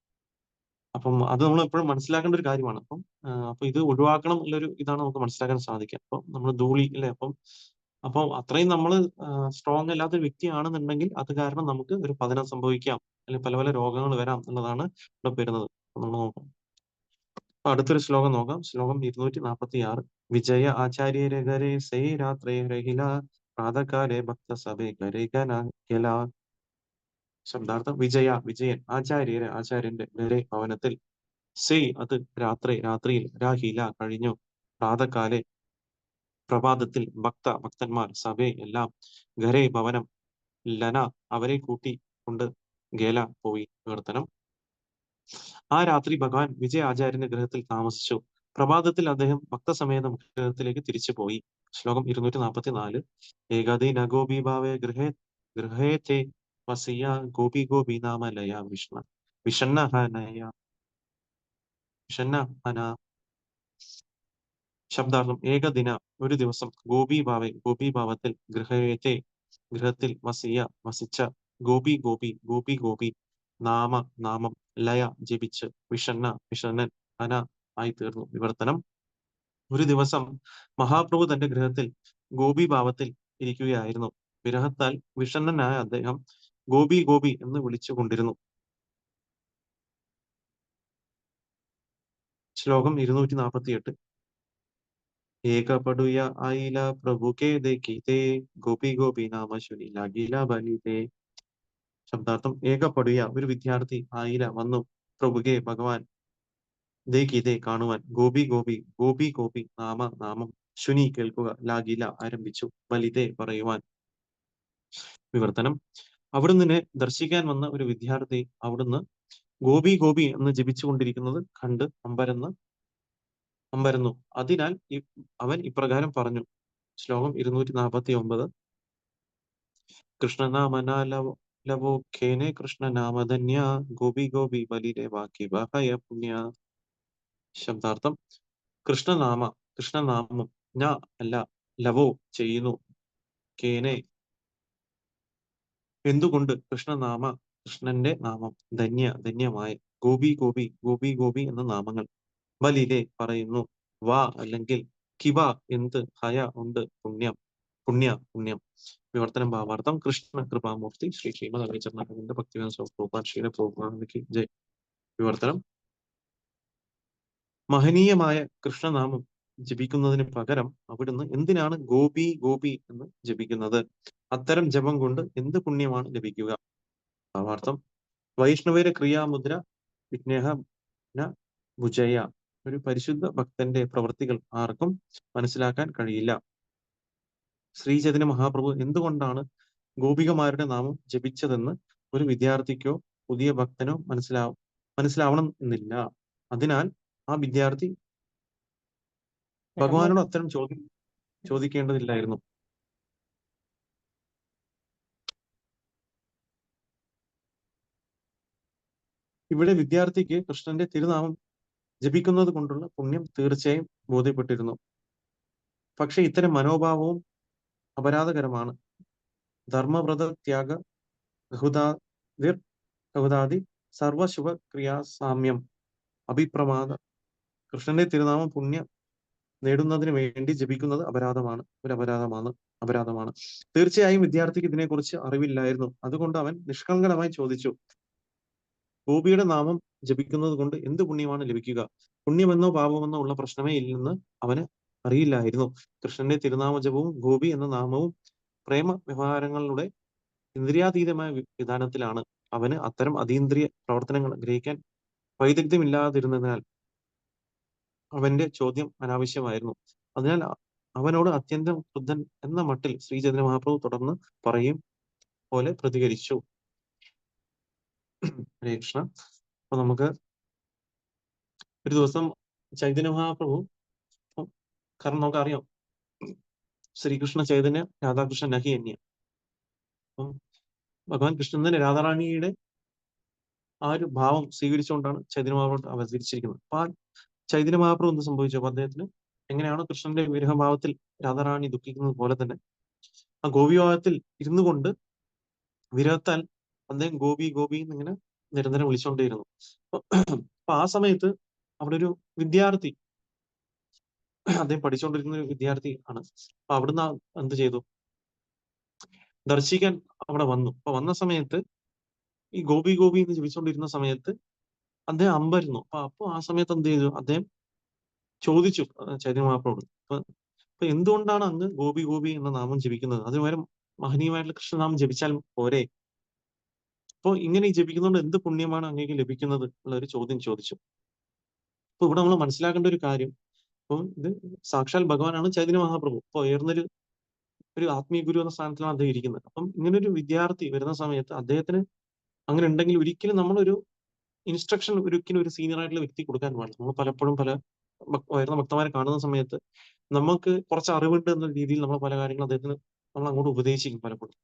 അപ്പം അത് നമ്മൾ എപ്പോഴും മനസ്സിലാക്കേണ്ട ഒരു കാര്യമാണ്. അപ്പൊ ഇത് ഒഴിവാക്കണം എന്നുള്ളൊരു ഇതാണ് നമുക്ക് മനസ്സിലാക്കാൻ സാധിക്കുക. അപ്പം നമ്മൾ ധൂളി അല്ലെ, അപ്പം അത്രയും നമ്മൾ സ്ട്രോങ് അല്ലാത്തൊരു വ്യക്തിയാണെന്നുണ്ടെങ്കിൽ അത് കാരണം നമുക്ക് ഒരു പതനം സംഭവിക്കാം, അല്ലെങ്കിൽ പല പല രോഗങ്ങൾ വരാം എന്നുള്ളതാണ് ഇവിടെ വരുന്നത്. നമ്മൾ നോക്കാം. അടുത്തൊരു ശ്ലോകം നോക്കാം. ശ്ലോകം 246. വിജയ ആചാര്യരെ സേ രാത്രേ രഹില പ്രാതകാലേ ഭക്ത സഭേ കരൈകല. ശബ്ദാർത്ഥം: വിജയൻ, ആചാര്യന്റെ ഗരെ ഭവനത്തിൽ, സേ അത് രാത്രിയിൽ, രാഹില കഴിഞ്ഞു, പ്രാതകാലെ പ്രഭാതത്തിൽ, ഭക്തന്മാർ, സഭേ എല്ലാം, ഘരെ ഭവനം, ലന അവരെ കൂട്ടി കൊണ്ട്, ഗേല പോയി. വിവർത്തനം: ആ രാത്രി ഭഗവാൻ വിജയ ആചാര്യന്റെ ഗൃഹത്തിൽ താമസിച്ചു. പ്രഭാതത്തിൽ അദ്ദേഹം ഭക്തസമേതം ഗൃഹത്തിലേക്ക് തിരിച്ചു പോയി. ശ്ലോകം 244. ഏകാദി നഗോപി ഭാവേ ഗൃഹേ തേ വസിയ ഗോപി നാമലയ വിഷണ്ണ ഹന. ശബ്ദാർത്ഥം: ഏകദിന ഒരു ദിവസം, ഗോപീഭാവത്തിൽ, ഗൃഹത്തിൽ, വസിച്ച, ഗോപി നാമം, ലയ ജപിച്ച്, വിഷണ്ണൻ ഹന ആയി തീർന്നു. വിവർത്തനം: ഒരു ദിവസം മഹാപ്രഭു തന്റെ ഗൃഹത്തിൽ ഗോപീഭാവത്തിൽ ഇരിക്കുകയായിരുന്നു. വിരഹത്താൽ വിഷണ്ണനായ അദ്ദേഹം ഗോപി ഗോപി എന്ന് വിളിച്ചുകൊണ്ടിരുന്നു. ശ്ലോകം 248. ഏകപടുയ ആയില പ്രഭു കെ देखीते ഗോപി ഗോപി നാമ ശുനി ലാഗില ബലിതേ. ശബ്ദാർത്ഥം: ഏകപടുയ, ഒരു വിദ്യാർത്ഥി, ആയില, വന്നു, പ്രഭുകെ, ഭഗവാൻ, ദേഖീതെ, കാണുവാൻ, ഗോപി ഗോപി, ഗോപി ഗോപി, നാമ, നാമം, ശുനി, കേൾക്കുക, ലാഗില, ആരംഭിച്ചു, ബലിതേ, പറയുവാൻ. വിവർത്തനം: അവിടുന്ന് ദർശിക്കാൻ വന്ന ഒരു വിദ്യാർത്ഥി അവിടുന്ന് ഗോപി ഗോപി എന്ന് ജപിച്ചുകൊണ്ടിരിക്കുന്നത് കണ്ട് അമ്പരന്നു. അതിനാൽ അവൻ ഇപ്രകാരം പറഞ്ഞു. ശ്ലോകം 249. കൃഷ്ണനാമനാലവോഖേനെ കൃഷ്ണനാമധന്യ ഗോപി ഗോപി ബലിരേ വാക്കി വഹയ പുണ്യ. ശബ്ദാർത്ഥം: കൃഷ്ണനാമം, ഞാ അല്ല, ലവോ, ചെയ്യുന്നു, കേനെ, എന്തുകൊണ്ട്, കൃഷ്ണന്റെ നാമം, ധന്യമായ, ഗോപി ഗോപി, ഗോപി ഗോപി എന്ന നാമങ്ങൾ, ബലിരേ, പറയുന്നു, വാ അല്ലെങ്കിൽ, കിവ, എന്ത്, ഹയ, ഉണ്ട്, പുണ്യം. വിവർത്തനം ഭാവാർത്ഥം: കൃഷ്ണ കൃപാമൂർത്തി ശ്രീ ശ്രീമദ് അഗസ്ത്യചരണാനന്ദ ഭക്തിവേദ സ്വാമി പ്രഭുപാദയ്ക്ക് ജയ്. വിവർത്തനം: മഹനീയമായ കൃഷ്ണനാമം ജപിക്കുന്നതിന് പകരം അവിടുന്ന് എന്തിനാണ് ഗോപി ഗോപി എന്ന് ജപിക്കുന്നത്? അത്തരം ജപം കൊണ്ട് എന്ത് പുണ്യമാണ് ലഭിക്കുക? ഭാവാർത്ഥം: വൈഷ്ണവയുടെ ക്രിയാമുദ്ര വിഘ്നേഹ ഭുജയ. ഒരു പരിശുദ്ധ ഭക്തന്റെ പ്രവൃത്തികൾ ആർക്കും മനസ്സിലാക്കാൻ കഴിയില്ല. ശ്രീ ചൈതന്യ മഹാപ്രഭു എന്തുകൊണ്ടാണ് ഗോപികമാരുടെ നാമം ജപിച്ചതെന്ന് ഒരു വിദ്യാർത്ഥിക്കോ പുതിയ ഭക്തനോ മനസ്സിലാവണം എന്നില്ല. അതിനാൽ ആ വിദ്യാർത്ഥി ഭഗവാനോട് അത്തരം ചോദിക്കേണ്ടതില്ലായിരുന്നു. ഇവിടെ വിദ്യാർത്ഥിക്ക് കൃഷ്ണന്റെ തിരുനാമം ജപിക്കുന്നത് കൊണ്ടുള്ള പുണ്യം തീർച്ചയായും ബോധ്യപ്പെട്ടിരുന്നു. പക്ഷെ ഇത്തരം മനോഭാവവും അപരാധകരമാണ്. ധർമ്മവ്രത ത്യാഗ ബഹുദാദി സർവശുഭ ക്രിയാസാമ്യം അഭിപ്രമാദ. കൃഷ്ണന്റെ തിരുനാമം പുണ്യം നേടുന്നതിന് വേണ്ടി ജപിക്കുന്നത് അപരാധമാണ്. തീർച്ചയായും വിദ്യാർത്ഥിക്ക് ഇതിനെക്കുറിച്ച് അറിവില്ലായിരുന്നു. അതുകൊണ്ട് അവൻ നിഷ്കളങ്കമായി ചോദിച്ചു, ഗോപിയുടെ നാമം ജപിക്കുന്നത് കൊണ്ട് എന്ത് പുണ്യമാണ് ലഭിക്കുക? പുണ്യമെന്നോ പാപമെന്നോ ഉള്ള പ്രശ്നമേ ഇല്ലെന്ന് അവന് അറിയില്ലായിരുന്നു. കൃഷ്ണന്റെ തിരുനാമ ജപവും ഗോപി എന്ന നാമവും പ്രേമ വ്യവഹാരങ്ങളുടെ ഇന്ദ്രിയാതീതമായ വിധാനത്തിലാണ്. അവന് അത്തരം അതീന്ദ്രിയ പ്രവർത്തനങ്ങൾ ഗ്രഹിക്കാൻ വൈദഗ്ധ്യമില്ലാതിരുന്നതിനാൽ അവന്റെ ചോദ്യം അനാവശ്യമായിരുന്നു. അതിനാൽ അവനോട് അത്യന്തം ക്രുദ്ധൻ എന്ന മട്ടിൽ ശ്രീ ചൈതന്യ മഹാപ്രഭു തുടർന്ന് പറയും പോലെ പ്രതികരിച്ചു. ഹരേ കൃഷ്ണ. അപ്പൊ നമുക്ക് ഒരു ദിവസം ചൈതന്യ മഹാപ്രഭു, കാരണം നമുക്കറിയാം ശ്രീകൃഷ്ണ ചൈതന്യ രാധാകൃഷ്ണൻ നഹി അന്യ. അപ്പം ഭഗവാൻ കൃഷ്ണൻ തന്നെ രാധാറാണിയുടെ ആ ഒരു ഭാവം സ്വീകരിച്ചുകൊണ്ടാണ് ചൈതന്യ മഹാപ്രഭു അവതരിച്ചിരിക്കുന്നത്. അപ്പൊ ആ ചൈതന്യ മഹാപ്രഭു എന്ത് സംഭവിച്ചു? അപ്പൊ അദ്ദേഹത്തിന് എങ്ങനെയാണോ കൃഷ്ണന്റെ വിരഹഭാവത്തിൽ രാധാറാണി ദുഃഖിക്കുന്നത് പോലെ തന്നെ ആ ഗോപിഭാവത്തിൽ ഇരുന്നു കൊണ്ട് വിരഹത്താൽ അദ്ദേഹം ഗോപി ഗോപി എന്നിങ്ങനെ നിരന്തരം വിളിച്ചുകൊണ്ടേയിരുന്നു. അപ്പൊ ആ സമയത്ത് അവിടെ ഒരു വിദ്യാർത്ഥി, അദ്ദേഹം പഠിച്ചുകൊണ്ടിരിക്കുന്ന ഒരു വിദ്യാർത്ഥി ആണ്. അപ്പൊ അവിടുന്ന് എന്ത് ചെയ്തു? ദർശിക്കാൻ അവിടെ വന്നു. അപ്പൊ വന്ന സമയത്ത് ഈ ഗോപി ഗോപി എന്ന് ജപിച്ചുകൊണ്ടിരുന്ന സമയത്ത് അദ്ദേഹം അമ്പരന്നു. അപ്പൊ ആ സമയത്ത് എന്ത് ചെയ്തു? അദ്ദേഹം ചോദിച്ചു ചൈതന്യ മഹാപ്രഭുവോട്, അപ്പൊ എന്തുകൊണ്ടാണ് അങ്ങ് ഗോപി ഗോപി എന്ന നാമം ജപിക്കുന്നത്? അതിന് പകരം മഹനീയമായിട്ടുള്ള കൃഷ്ണനാമം ജപിച്ചാൽ പോരെ? അപ്പൊ ഇങ്ങനെ ഈ ജപിക്കുന്നതുകൊണ്ട് എന്ത് പുണ്യമാണ് അങ്ങേക്ക് ലഭിക്കുന്നത് ഉള്ള ഒരു ചോദ്യം ചോദിച്ചു. അപ്പൊ ഇവിടെ നമ്മൾ മനസ്സിലാക്കേണ്ട ഒരു കാര്യം, അപ്പം ഇത് സാക്ഷാൽ ഭഗവാനാണ് ചൈതന്യ മഹാപ്രഭു. അപ്പൊ ഒരു ആത്മീയ ഗുരു എന്ന സ്ഥാനത്തിലാണ് അദ്ദേഹം ഇരിക്കുന്നത്. അപ്പം ഇങ്ങനെ ഒരു വിദ്യാർത്ഥി വരുന്ന സമയത്ത് അദ്ദേഹത്തിന് അങ്ങനെ ഉണ്ടെങ്കിൽ ഒരിക്കലും നമ്മളൊരു ഇൻസ്ട്രക്ഷൻ ഒരിക്കലും ഒരു സീനിയർ ആയിട്ടുള്ള വ്യക്തി കൊടുക്കാൻ പാടില്ല. നമ്മൾ പലപ്പോഴും ഉയർന്ന ഭക്തന്മാരെ കാണുന്ന സമയത്ത് നമുക്ക് കുറച്ച് അറിവുണ്ട് എന്ന രീതിയിൽ നമ്മൾ പല കാര്യങ്ങളും അദ്ദേഹത്തിന് നമ്മൾ അങ്ങോട്ട് ഉപദേശിക്കും പലപ്പോഴും.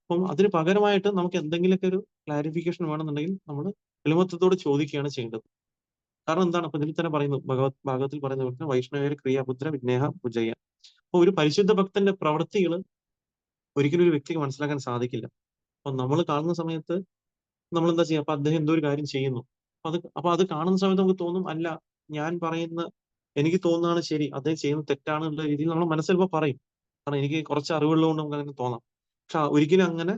അപ്പം അതിന് പകരമായിട്ട് നമുക്ക് എന്തെങ്കിലുമൊക്കെ ഒരു ക്ലാരിഫിക്കേഷൻ വേണമെന്നുണ്ടെങ്കിൽ നമ്മൾ എളിമത്വത്തോട് ചോദിക്കുകയാണ് ചെയ്യേണ്ടത്. കാരണം എന്താണ്? അപ്പൊ ഇതിൽ തന്നെ പറയുന്നു, ഭാഗവത്തിൽ പറയുന്ന പോലെ വൈഷ്ണവയുടെ ക്രിയാപുത്ര വിഘ്നേഹ ഭുജയ. അപ്പൊ ഒരു പരിശുദ്ധ ഭക്തന്റെ പ്രവൃത്തികൾ ഒരിക്കലും ഒരു വ്യക്തിക്ക് മനസ്സിലാക്കാൻ സാധിക്കില്ല. അപ്പൊ നമ്മൾ കാണുന്ന സമയത്ത് നമ്മൾ എന്താ ചെയ്യുക? അപ്പൊ അദ്ദേഹം എന്തോ ഒരു കാര്യം ചെയ്യുന്നു. അപ്പൊ അത് കാണുന്ന സമയത്ത് നമുക്ക് തോന്നും, അല്ല, ഞാൻ പറയുന്ന എനിക്ക് തോന്നുന്നതാണ് ശരി, അദ്ദേഹം ചെയ്യുന്നത് തെറ്റാണ് എന്നുള്ള രീതിയിൽ നമ്മൾ മനസ്സിൽ ചിലപ്പോൾ പറയും. കാരണം എനിക്ക് കുറച്ച് അറിവുള്ളതുകൊണ്ട് നമുക്ക് അങ്ങനെ തോന്നാം. പക്ഷെ ഒരിക്കലും അങ്ങനെ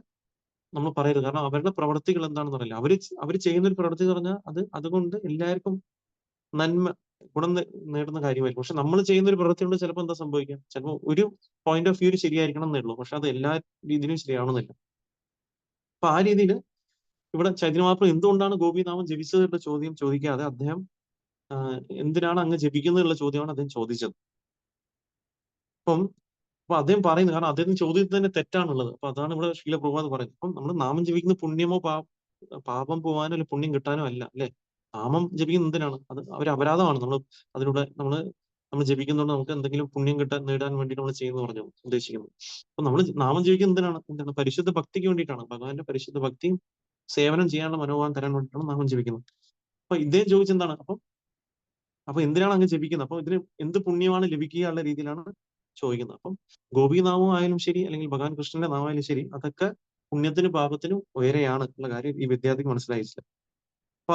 നമ്മൾ പറയരുത്. കാരണം അവരുടെ പ്രവർത്തികൾ എന്താണെന്ന് അറിയില്ല. അവര് ചെയ്യുന്ന ഒരു പ്രവൃത്തി എന്ന് പറഞ്ഞാൽ അതുകൊണ്ട് എല്ലാവർക്കും നന്മ ഗുണം നേടുന്ന കാര്യമായിരിക്കും. പക്ഷെ നമ്മൾ ചെയ്യുന്ന ഒരു പ്രവൃത്തി കൊണ്ട് ചിലപ്പോൾ എന്താ സംഭവിക്കാം? ചിലപ്പോൾ ഒരു പോയിന്റ് ഓഫ് വ്യൂ ശരിയായിരിക്കണം എന്നേ ഉള്ളൂ. പക്ഷെ അത് എല്ലാ രീതിയിലും ശരിയാവണമെന്നില്ല. അപ്പൊ ആ രീതിയിൽ ഇവിടെ ചൈതന്യ മഹാപ്രഭു എന്തുകൊണ്ടാണ് ഗോപിനാമം ജപിച്ചത് എന്ന ചോദ്യം ചോദിക്കാതെ അദ്ദേഹം എന്തിനാണ് അങ്ങ് ജപിക്കുന്നത് എന്നുള്ള ചോദ്യമാണ് അദ്ദേഹം ചോദിച്ചത്. അപ്പം അപ്പൊ അദ്ദേഹം പറയുന്നത്, കാരണം അദ്ദേഹത്തിന് ചോദ്യത്തിൽ തന്നെ തെറ്റാണുള്ളത്. അപ്പൊ അതാണ് ഇവിടെ ശീല പ്രഭുപാദ് പറയുന്നത്. അപ്പം നമ്മൾ നാമം ജപിക്കുന്ന പുണ്യമോ പാപം പോവാനോ അല്ലെങ്കിൽ പുണ്യം കിട്ടാനോ അല്ല, അല്ലെ? നാമം ജപിക്കുന്നത് എന്തിനാണ്? അത് ഒരു അപരാധമാണ്. അതിലൂടെ നമ്മൾ ജപിക്കുന്നതുകൊണ്ട് നമുക്ക് എന്തെങ്കിലും പുണ്യം നേടാൻ വേണ്ടി നമ്മൾ ചെയ്യുന്നു പറഞ്ഞു ഉദ്ദേശിക്കുന്നത്. അപ്പൊ നമ്മൾ നാമം ജപിക്കുന്നത് എന്താണ് പരിശുദ്ധ ഭക്തിക്ക് വേണ്ടിയിട്ടാണ്. ഭഗവാന്റെ പരിശുദ്ധ ഭക്തിയും സേവനം ചെയ്യാനുള്ള മനോഭാവം തരാൻ വേണ്ടിയിട്ടാണ് നാമം ജപിക്കുന്നത്. അപ്പൊ ഇദ്ദേഹം ചോദിച്ചെന്താണ്? അപ്പൊ എന്തിനാണ് അങ്ങ് ജപിക്കുന്നത്? അപ്പൊ ഇതിന് എന്ത് പുണ്യമാണ് ലഭിക്കുക എന്നുള്ള രീതിയിലാണ് ചോദിക്കുന്നത്. അപ്പം ഗോപിനാമം ആയാലും ശരി, അല്ലെങ്കിൽ ഭഗവാൻ കൃഷ്ണന്റെ നാമമായാലും ശരി, അതൊക്കെ പുണ്യത്തിനും പാപത്തിനും ഉയരെയാണ് ഉള്ള കാര്യം ഈ വിദ്യാർത്ഥിക്ക് മനസ്സിലായിട്ടില്ല. അപ്പൊ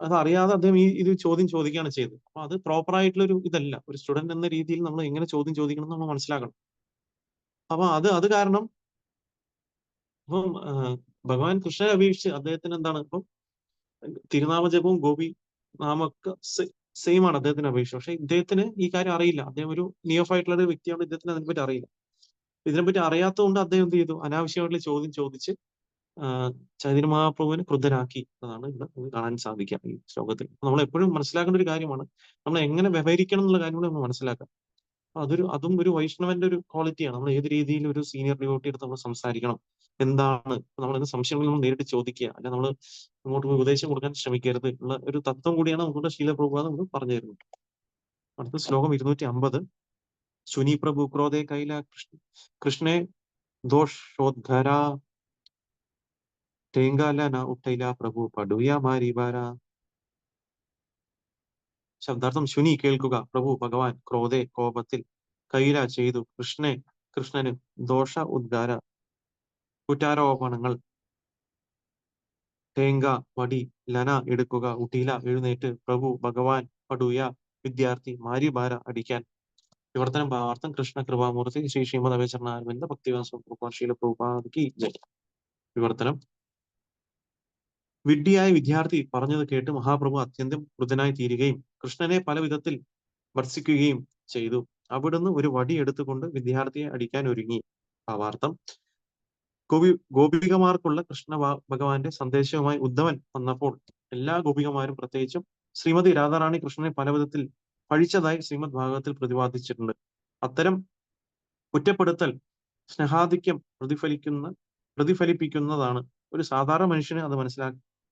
അത് അറിയാതെ അദ്ദേഹം ഇത് ചോദ്യം ചോദിക്കുകയാണ് ചെയ്തത്. അപ്പൊ അത് പ്രോപ്പർ ആയിട്ടുള്ള ഒരു ഇതല്ല. ഒരു സ്റ്റുഡന്റ് എന്ന രീതിയിൽ നമ്മൾ എങ്ങനെ ചോദ്യം ചോദിക്കണം എന്ന് നമ്മൾ മനസ്സിലാക്കണം. അപ്പൊ അത് കാരണം ഇപ്പം ഭഗവാൻ കൃഷ്ണനെ അപേക്ഷിച്ച് അദ്ദേഹത്തിന് എന്താണ് ഇപ്പം തിരുനാമജപവും ഗോപി നാമൊക്കെ സെയിം ആണ് അദ്ദേഹത്തിന് അപേക്ഷിച്ച്. പക്ഷെ ഇദ്ദേഹത്തിന് ഈ കാര്യം അറിയില്ല. അദ്ദേഹം ഒരു നിയോഫായിട്ടുള്ള ഒരു വ്യക്തിയാണ്. ഇദ്ദേഹത്തിന് അതിനെപ്പറ്റി അറിയില്ല. ഇതിനെപ്പറ്റി അറിയാത്തതുകൊണ്ട് അദ്ദേഹം എന്ത് ചെയ്തു? അനാവശ്യമായിട്ടുള്ള ചോദ്യം ചോദിച്ച് ചൈതന്യ മഹാപ്രഭുവിനെ ക്രുദ്ധനാക്കി എന്നതാണ് ഇവിടെ നമുക്ക് കാണാൻ സാധിക്കുക ഈ ശ്ലോകത്തിൽ. നമ്മൾ എപ്പോഴും മനസ്സിലാക്കേണ്ട ഒരു കാര്യമാണ്, നമ്മൾ എങ്ങനെ വ്യവഹരിക്കണം എന്നുള്ള കാര്യം കൂടെ നമ്മൾ മനസ്സിലാക്കാം. അപ്പൊ അതും ഒരു വൈഷ്ണവന്റെ ഒരു ക്വാളിറ്റിയാണ്. നമ്മൾ ഏത് രീതിയിൽ ഒരു സീനിയർ ഡിവോട്ടി എടുത്ത് നമ്മൾ സംസാരിക്കണം, എന്താണ് നമ്മൾ എന്ത് സംശയങ്ങൾ നമ്മൾ നേരിട്ട് ചോദിക്കുക, അല്ലെ നമ്മൾ അങ്ങോട്ട് പോയി ഉപദേശം കൊടുക്കാൻ ശ്രമിക്കരുത് ഉള്ള ഒരു തത്വം കൂടിയാണ് നമ്മുടെ ശീല പ്രഭുപാദ് നമുക്ക് പറഞ്ഞു തരുന്നത്. അടുത്ത ശ്ലോകം 250. സുനി പ്രഭു ക്രോധേ കൈല കൃഷ്ണേ ദോഷോദ്ഗര തേങ്കാല ഉട്ടൈല പ്രഭു പടുയ മാരിവാര. ശബ്ദാർത്ഥം: ശുനി കേൾക്കുക, പ്രഭു ഭഗവാൻ ക്രോധേ കോപത്തിൽ, കൈല ചെയ്തു, കൃഷ്ണന് ദോഷ ഉദ്ഗാര കുറ്റാരോപണങ്ങൾ, തേങ്ക വടി, ലന എടുക്കുക, ഉട്ടീല എഴുന്നേറ്റ്, പ്രഭു ഭഗവാൻ പടുയ വിദ്യാർത്ഥി മാരിഭാര അടിക്കാൻ. വിവർത്തനം ഭാവാർത്ഥം: കൃഷ്ണ കൃപാമൂർത്തി ശ്രീ ശ്രീമദ് അഭയചരണാരവിന്ദ ഭക്തിവാസ ശീല പ്രഭുപാദ് ജയ്. വിവർത്തനം: വിഡ്ഢിയായ വിദ്യാർത്ഥി പറഞ്ഞത് കേട്ട് മഹാപ്രഭു അത്യന്തം ക്രുദ്ധനായി തീരുകയും കൃഷ്ണനെ പല വിധത്തിൽ ഭർസിക്കുകയും ചെയ്തു. അവിടുന്ന് ഒരു വടി എടുത്തുകൊണ്ട് വിദ്യാർത്ഥിയെ അടിക്കാൻ ഒരുങ്ങി. ഭാവാർത്ഥം: ഗോപികമാർക്കുള്ള കൃഷ്ണ ഭഗവാന്റെ സന്ദേശവുമായി ഉദ്ധവൻ വന്നപ്പോൾ എല്ലാ ഗോപികമാരും, പ്രത്യേകിച്ചും ശ്രീമതി രാധാറാണി, കൃഷ്ണനെ പല വിധത്തിൽ പഴിച്ചതായി ശ്രീമദ് ഭാഗവതത്തിൽ പ്രതിപാദിച്ചിട്ടുണ്ട്. അത്തരം കുറ്റപ്പെടുത്തൽ സ്നേഹാധിക്യം പ്രതിഫലിപ്പിക്കുന്നതാണ്. ഒരു സാധാരണ മനുഷ്യന് അത്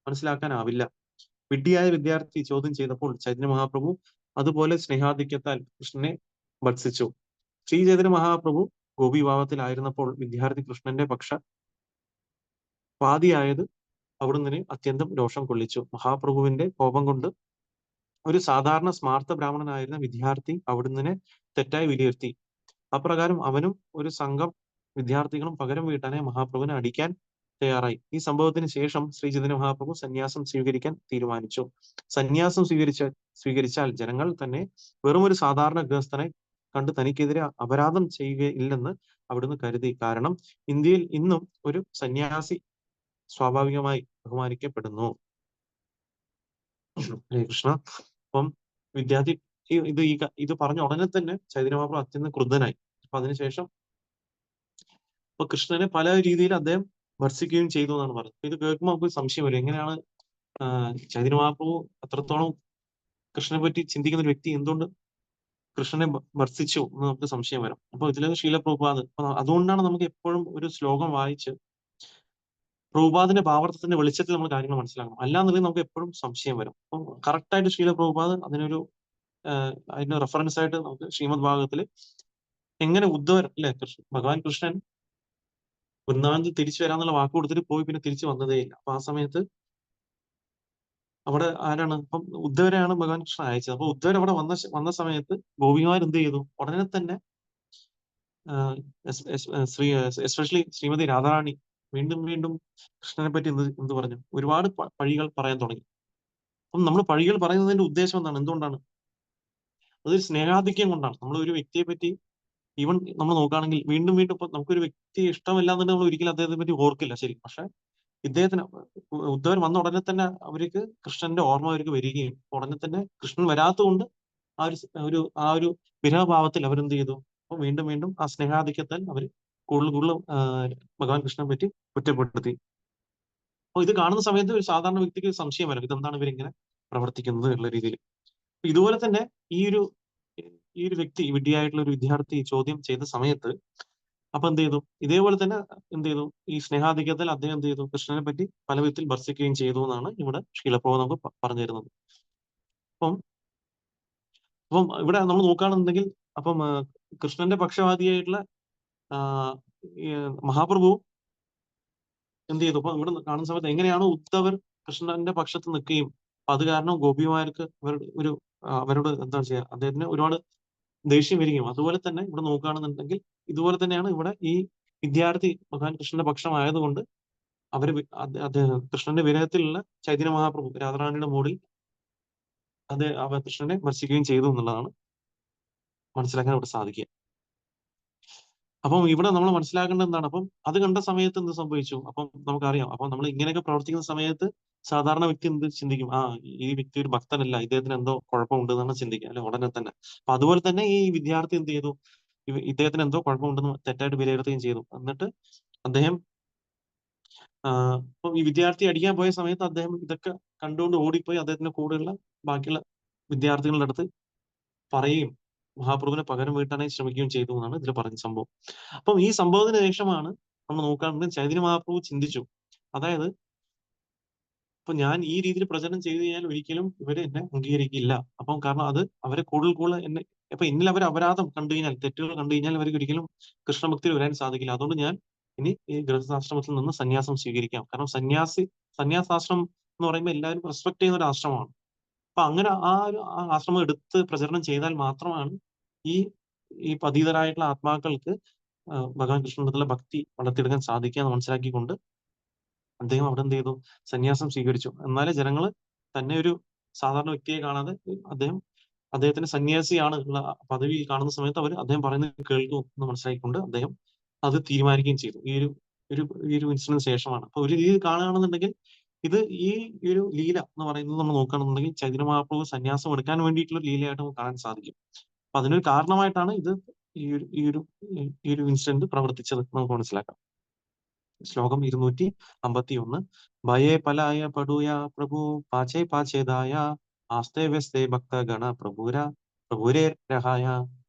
മനസ്സിലാക്കാനാവില്ല. വിഡ്ഢിയായ വിദ്യാർത്ഥി ചോദ്യം ചെയ്തപ്പോൾ ചൈതന്യ മഹാപ്രഭു അതുപോലെ സ്നേഹാധിക്യത്താൽ കൃഷ്ണനെ ഭത്സിച്ചു. ശ്രീ ചൈതന്യ മഹാപ്രഭു ഗോപി വിവാഹത്തിലായിരുന്നപ്പോൾ വിദ്യാർത്ഥി കൃഷ്ണന്റെ വാദിയായത് അവിടുന്ന് അത്യന്തം രോഷം കൊള്ളിച്ചു. മഹാപ്രഭുവിന്റെ കോപം കൊണ്ട് ഒരു സാധാരണ സ്മാർത്ഥ ബ്രാഹ്മണനായിരുന്ന വിദ്യാർത്ഥി അവിടുന്ന് തെറ്റായി വിലയിരുത്തി. അപ്രകാരം അവനും ഒരു സംഘം വിദ്യാർത്ഥികളും പകരം വീട്ടാനായി മഹാപ്രഭുവിനെ അടിക്കാൻ തയ്യാറായി. ഈ സംഭവത്തിന് ശേഷം ശ്രീ ചൈതന്യ മഹാപ്രഭു സന്യാസം സ്വീകരിക്കാൻ തീരുമാനിച്ചു. സന്യാസം സ്വീകരിച്ചാൽ ജനങ്ങൾ തന്നെ വെറും ഒരു സാധാരണ ഗൃഹസ്ഥനെ കണ്ട് തനിക്കെതിരെ അപരാധം ചെയ്യുകയില്ലെന്ന് അവിടുന്ന് കരുതി. കാരണം ഇന്ത്യയിൽ ഇന്നും ഒരു സന്യാസി സ്വാഭാവികമായി ബഹുമാനിക്കപ്പെടുന്നു. ഹരേ കൃഷ്ണ. അപ്പം വിദ്യാർത്ഥി ഇത് പറഞ്ഞ ഉടനെ തന്നെ ചൈതന്യ മഹാപ്രഭു അത്യന്തം ക്രുദ്ധനായി. അപ്പൊ അതിനുശേഷം കൃഷ്ണനെ പല രീതിയിൽ അദ്ദേഹം ഭർസിക്കുകയും ചെയ്തു എന്നാണ് പറയുന്നത്. ഇത് കേൾക്കുമ്പോൾ നമുക്ക് സംശയം വരും, എങ്ങനെയാണ് ചൈതന്യ മഹാപ്രഭു അത്രത്തോളം കൃഷ്ണനെ പറ്റി ചിന്തിക്കുന്ന ഒരു വ്യക്തി എന്തുകൊണ്ട് കൃഷ്ണനെ ഭർസിച്ചു എന്ന് നമുക്ക് സംശയം വരും. അപ്പൊ ഇതിലെ ശീല പ്രഭുപാദ്, അതുകൊണ്ടാണ് നമുക്ക് എപ്പോഴും ഒരു ശ്ലോകം വായിച്ച് പ്രഭുപാദിന്റെ ഭാവാർത്ഥത്തിന്റെ വെളിച്ചത്തിൽ നമ്മൾ കാര്യങ്ങൾ മനസ്സിലാക്കണം. അല്ലാന്നുണ്ടെങ്കിൽ നമുക്ക് എപ്പോഴും സംശയം വരും. അപ്പം കറക്റ്റായിട്ട് ശീല പ്രഭുപാദ് അതിന്റെ റെഫറൻസ് ആയിട്ട് നമുക്ക് ശ്രീമദ് ഭാഗവതത്തിൽ എങ്ങനെ ഉദ്ധവർ അല്ലെ ഭഗവാൻ കൃഷ്ണൻ വൃന്ദാവനത്തിൽ തിരിച്ചു വരാന്നുള്ള വാക്ക് കൊടുത്തിട്ട് പോയി, പിന്നെ തിരിച്ചു വന്നതേയില്ല. അപ്പൊ ആ സമയത്ത് അവിടെ ആരാണ് ഇപ്പം ഉദ്ധവരെയാണ് ഭഗവാൻ കൃഷ്ണൻ അയച്ചത്. അപ്പൊ ഉദ്ധവർ അവിടെ വന്ന സമയത്ത് ഗോപിമാർ എന്ത് ചെയ്തു? ഉടനെ തന്നെ എസ്പെഷ്യലി ശ്രീമതി രാധാറാണി വീണ്ടും വീണ്ടും കൃഷ്ണനെ പറ്റി എന്ത് പറഞ്ഞു? ഒരുപാട് പഴികൾ പറയാൻ തുടങ്ങി. അപ്പം നമ്മൾ പഴികൾ പറയുന്നതിന്റെ ഉദ്ദേശം എന്താണ്? എന്തുകൊണ്ടാണ്? അതൊരു സ്നേഹാധിക്യം കൊണ്ടാണ്. നമ്മൾ ഒരു വ്യക്തിയെ പറ്റി ഈവൻ നമ്മൾ നോക്കുകയാണെങ്കിൽ വീണ്ടും വീണ്ടും ഇപ്പൊ നമുക്കൊരു വ്യക്തിയെ ഇഷ്ടമല്ല എന്നുണ്ടെങ്കിൽ നമ്മൾ ഒരിക്കലും അദ്ദേഹത്തെ പറ്റി ഓർക്കില്ല, ശരി. പക്ഷെ ഇദ്ദേഹത്തിന് ഉദ്ധവൻ വന്ന ഉടനെ തന്നെ അവർക്ക് കൃഷ്ണന്റെ ഓർമ്മ അവർക്ക് വരികയും ഉടനെ തന്നെ കൃഷ്ണൻ വരാത്തതുകൊണ്ട് ആ ഒരു വിരഹഭാവത്തിൽ അവരെന്ത് ചെയ്തു? അപ്പൊ വീണ്ടും വീണ്ടും ആ സ്നേഹാധിക്യത്താൽ അവർ കൂടുതൽ കൂടുതൽ ഭഗവാൻ കൃഷ്ണനെ പറ്റി കുറ്റപ്പെടുത്തി. അപ്പൊ ഇത് കാണുന്ന സമയത്ത് ഒരു സാധാരണ വ്യക്തിക്ക് ഒരു സംശയം വരും, ഇതെന്താണ് ഇവരിങ്ങനെ പ്രവർത്തിക്കുന്നത് എന്നുള്ള രീതിയിൽ. ഇതുപോലെ തന്നെ ഈ ഒരു ഈ ഒരു വ്യക്തി, വിഡ്ഢിയായിട്ടുള്ള ഒരു വിദ്യാർത്ഥി ചോദ്യം ചെയ്ത സമയത്ത് അപ്പൊ എന്ത് ചെയ്തു? ഇതേപോലെ തന്നെ എന്ത് ചെയ്തു? ഈ സ്നേഹാധിക്യത്തിൽ അദ്ദേഹം എന്ത് ചെയ്തു? കൃഷ്ണനെ പറ്റി പല വിധത്തിൽ ഭർഷിക്കുകയും ചെയ്തു എന്നാണ് ഇവിടെ ശീലപ്രഭു നമുക്ക് പറഞ്ഞു തരുന്നത്. അപ്പം അപ്പം ഇവിടെ നമ്മൾ നോക്കുകയാണെന്നുണ്ടെങ്കിൽ അപ്പം കൃഷ്ണന്റെ പക്ഷപാതിയായിട്ടുള്ള ആ, ഈ മഹാപ്രഭു എന്ത് ചെയ്തു? അപ്പൊ ഇവിടെ കാണുന്ന സമയത്ത് എങ്ങനെയാണോ ഉദ്ധവർ കൃഷ്ണന്റെ പക്ഷത്ത് നിൽക്കുകയും അപ്പൊ അത് കാരണം ഗോപിമാർക്ക് അവരോട് എന്താ ചെയ്യുക, അദ്ദേഹത്തിന് ഒരുപാട് ദേഷ്യം വരികയും അതുപോലെ തന്നെ ഇവിടെ നോക്കുകയാണെന്നുണ്ടെങ്കിൽ ഇതുപോലെ തന്നെയാണ് ഇവിടെ ഈ വിദ്യാർത്ഥി ഭഗവാൻ കൃഷ്ണന്റെ പക്ഷമായതുകൊണ്ട് അദ്ദേഹം കൃഷ്ണന്റെ വിരഹത്തിലുള്ള ചൈതന്യ മഹാപ്രഭു രാധാറാണിയുടെ മോഡിൽ അവർ കൃഷ്ണനെ ഭർഷിക്കുകയും ചെയ്തു എന്നുള്ളതാണ് മനസ്സിലാക്കാൻ ഇവിടെ സാധിക്കുക. അപ്പം ഇവിടെ നമ്മൾ മനസ്സിലാക്കേണ്ടത് എന്താണ്? അപ്പം അത് കണ്ട സമയത്ത് എന്ത് സംഭവിച്ചു? അപ്പം നമുക്കറിയാം, അപ്പം നമ്മൾ ഇങ്ങനെയൊക്കെ പ്രവർത്തിക്കുന്ന സമയത്ത് സാധാരണ വ്യക്തി എന്ത് ചിന്തിക്കും? ഈ വ്യക്തി ഒരു ഭക്തനല്ല, ഇദ്ദേഹത്തിന് എന്തോ കുഴപ്പമുണ്ട് എന്നാണ് ചിന്തിക്കുക, അല്ലെ? ഉടനെ തന്നെ. അപ്പൊ അതുപോലെ തന്നെ ഈ വിദ്യാർത്ഥി എന്ത് ചെയ്തു? ഇദ്ദേഹത്തിന് എന്തോ കുഴപ്പമുണ്ടെന്ന് തെറ്റായിട്ട് വിലയിരുത്തുകയും ചെയ്തു. എന്നിട്ട് അദ്ദേഹം അപ്പൊ ഈ വിദ്യാർത്ഥി അടിക്കാൻ പോയ സമയത്ത് അദ്ദേഹം ഇതൊക്കെ കണ്ടുകൊണ്ട് ഓടിപ്പോയി അദ്ദേഹത്തിന്റെ കൂടെയുള്ള ബാക്കിയുള്ള വിദ്യാർത്ഥികളുടെ അടുത്ത് പറയുകയും മഹാപ്രഭുവിനെ പകരം വീട്ടാനായി ശ്രമിക്കുകയും ചെയ്തു എന്നാണ് ഇതിൽ പറഞ്ഞ സംഭവം. അപ്പം ഈ സംഭവത്തിന് ശേഷമാണ് നമ്മൾ നോക്കുകയാണെങ്കിൽ ചൈതന്യ മഹാപ്രഭു ചിന്തിച്ചു, അതായത് ഇപ്പൊ ഞാൻ ഈ രീതിയിൽ പ്രചരണം ചെയ്തു കഴിഞ്ഞാൽ ഒരിക്കലും ഇവര് എന്നെ അംഗീകരിക്കില്ല. അപ്പം കാരണം അത് അവരെ കൂടുതൽ കൂടുതൽ എന്നെ അപ്പൊ എന്നിൽ അവർ അപരാധം കണ്ടു കഴിഞ്ഞാൽ, തെറ്റുകൾ കണ്ടു കഴിഞ്ഞാൽ അവർക്ക് ഒരിക്കലും കൃഷ്ണഭക്തിയിൽ വരാൻ സാധിക്കില്ല. അതുകൊണ്ട് ഞാൻ ഇനി ഈ ഗൃഹസ്ഥാശ്രമത്തിൽ നിന്ന് സന്യാസം സ്വീകരിക്കാം. കാരണം സന്യാസാശ്രമം എന്ന് പറയുമ്പോൾ എല്ലാവരും റെസ്പെക്ട് ചെയ്യുന്ന ഒരു ആശ്രമമാണ്. അപ്പൊ അങ്ങനെ ആ ആശ്രമം എടുത്ത് പ്രചരണം ചെയ്താൽ മാത്രമാണ് ഈ ഈ പതീതരായിട്ടുള്ള ആത്മാക്കൾക്ക് ഭഗവാൻ കൃഷ്ണനുള്ള ഭക്തി വളർത്തിയെടുക്കാൻ സാധിക്കുക എന്ന് മനസ്സിലാക്കിക്കൊണ്ട് അദ്ദേഹം അവിടെ എന്ത് ചെയ്തു? സന്യാസം സ്വീകരിച്ചു. എന്നാലേ ജനങ്ങൾ തന്നെ ഒരു സാധാരണ വ്യക്തിയെ കാണാതെ അദ്ദേഹത്തിന് സന്യാസിയാണ് ഉള്ള പദവി കാണുന്ന സമയത്ത് അദ്ദേഹം പറയുന്നത് കേൾക്കും എന്ന് മനസ്സിലാക്കിക്കൊണ്ട് അദ്ദേഹം അത് തീരുമാനിക്കുകയും ചെയ്തു. ഈ ഒരു ഇൻസിഡന്റ് ശേഷമാണ്. അപ്പൊ ഒരു രീതിയിൽ കാണുകയാണെന്നുണ്ടെങ്കിൽ ഇത് ഈ ഒരു ലീല എന്ന് പറയുന്നത് നമ്മൾ നോക്കുകയാണെന്നുണ്ടെങ്കിൽ ചൈതന്യ മഹാപ്രഭു സന്യാസം എടുക്കാൻ വേണ്ടിയിട്ടുള്ള ലീലയായിട്ട് നമുക്ക് കാണാൻ സാധിക്കും. അപ്പൊ അതിനൊരു കാരണമായിട്ടാണ് ഈ ഒരു ഈ ഒരു ഈ ഒരു ഇൻസിഡന്റ് പ്രവർത്തിച്ചത് നമുക്ക് മനസ്സിലാക്കാം. ശ്ലോകം 251. ഭയേ പലായ പടുയ പ്രഭു പാചേ പാചേതായ ആസ്തേ വ്യസ്തേ ഭക്തഗണ പ്രഭുരേ രഹായ.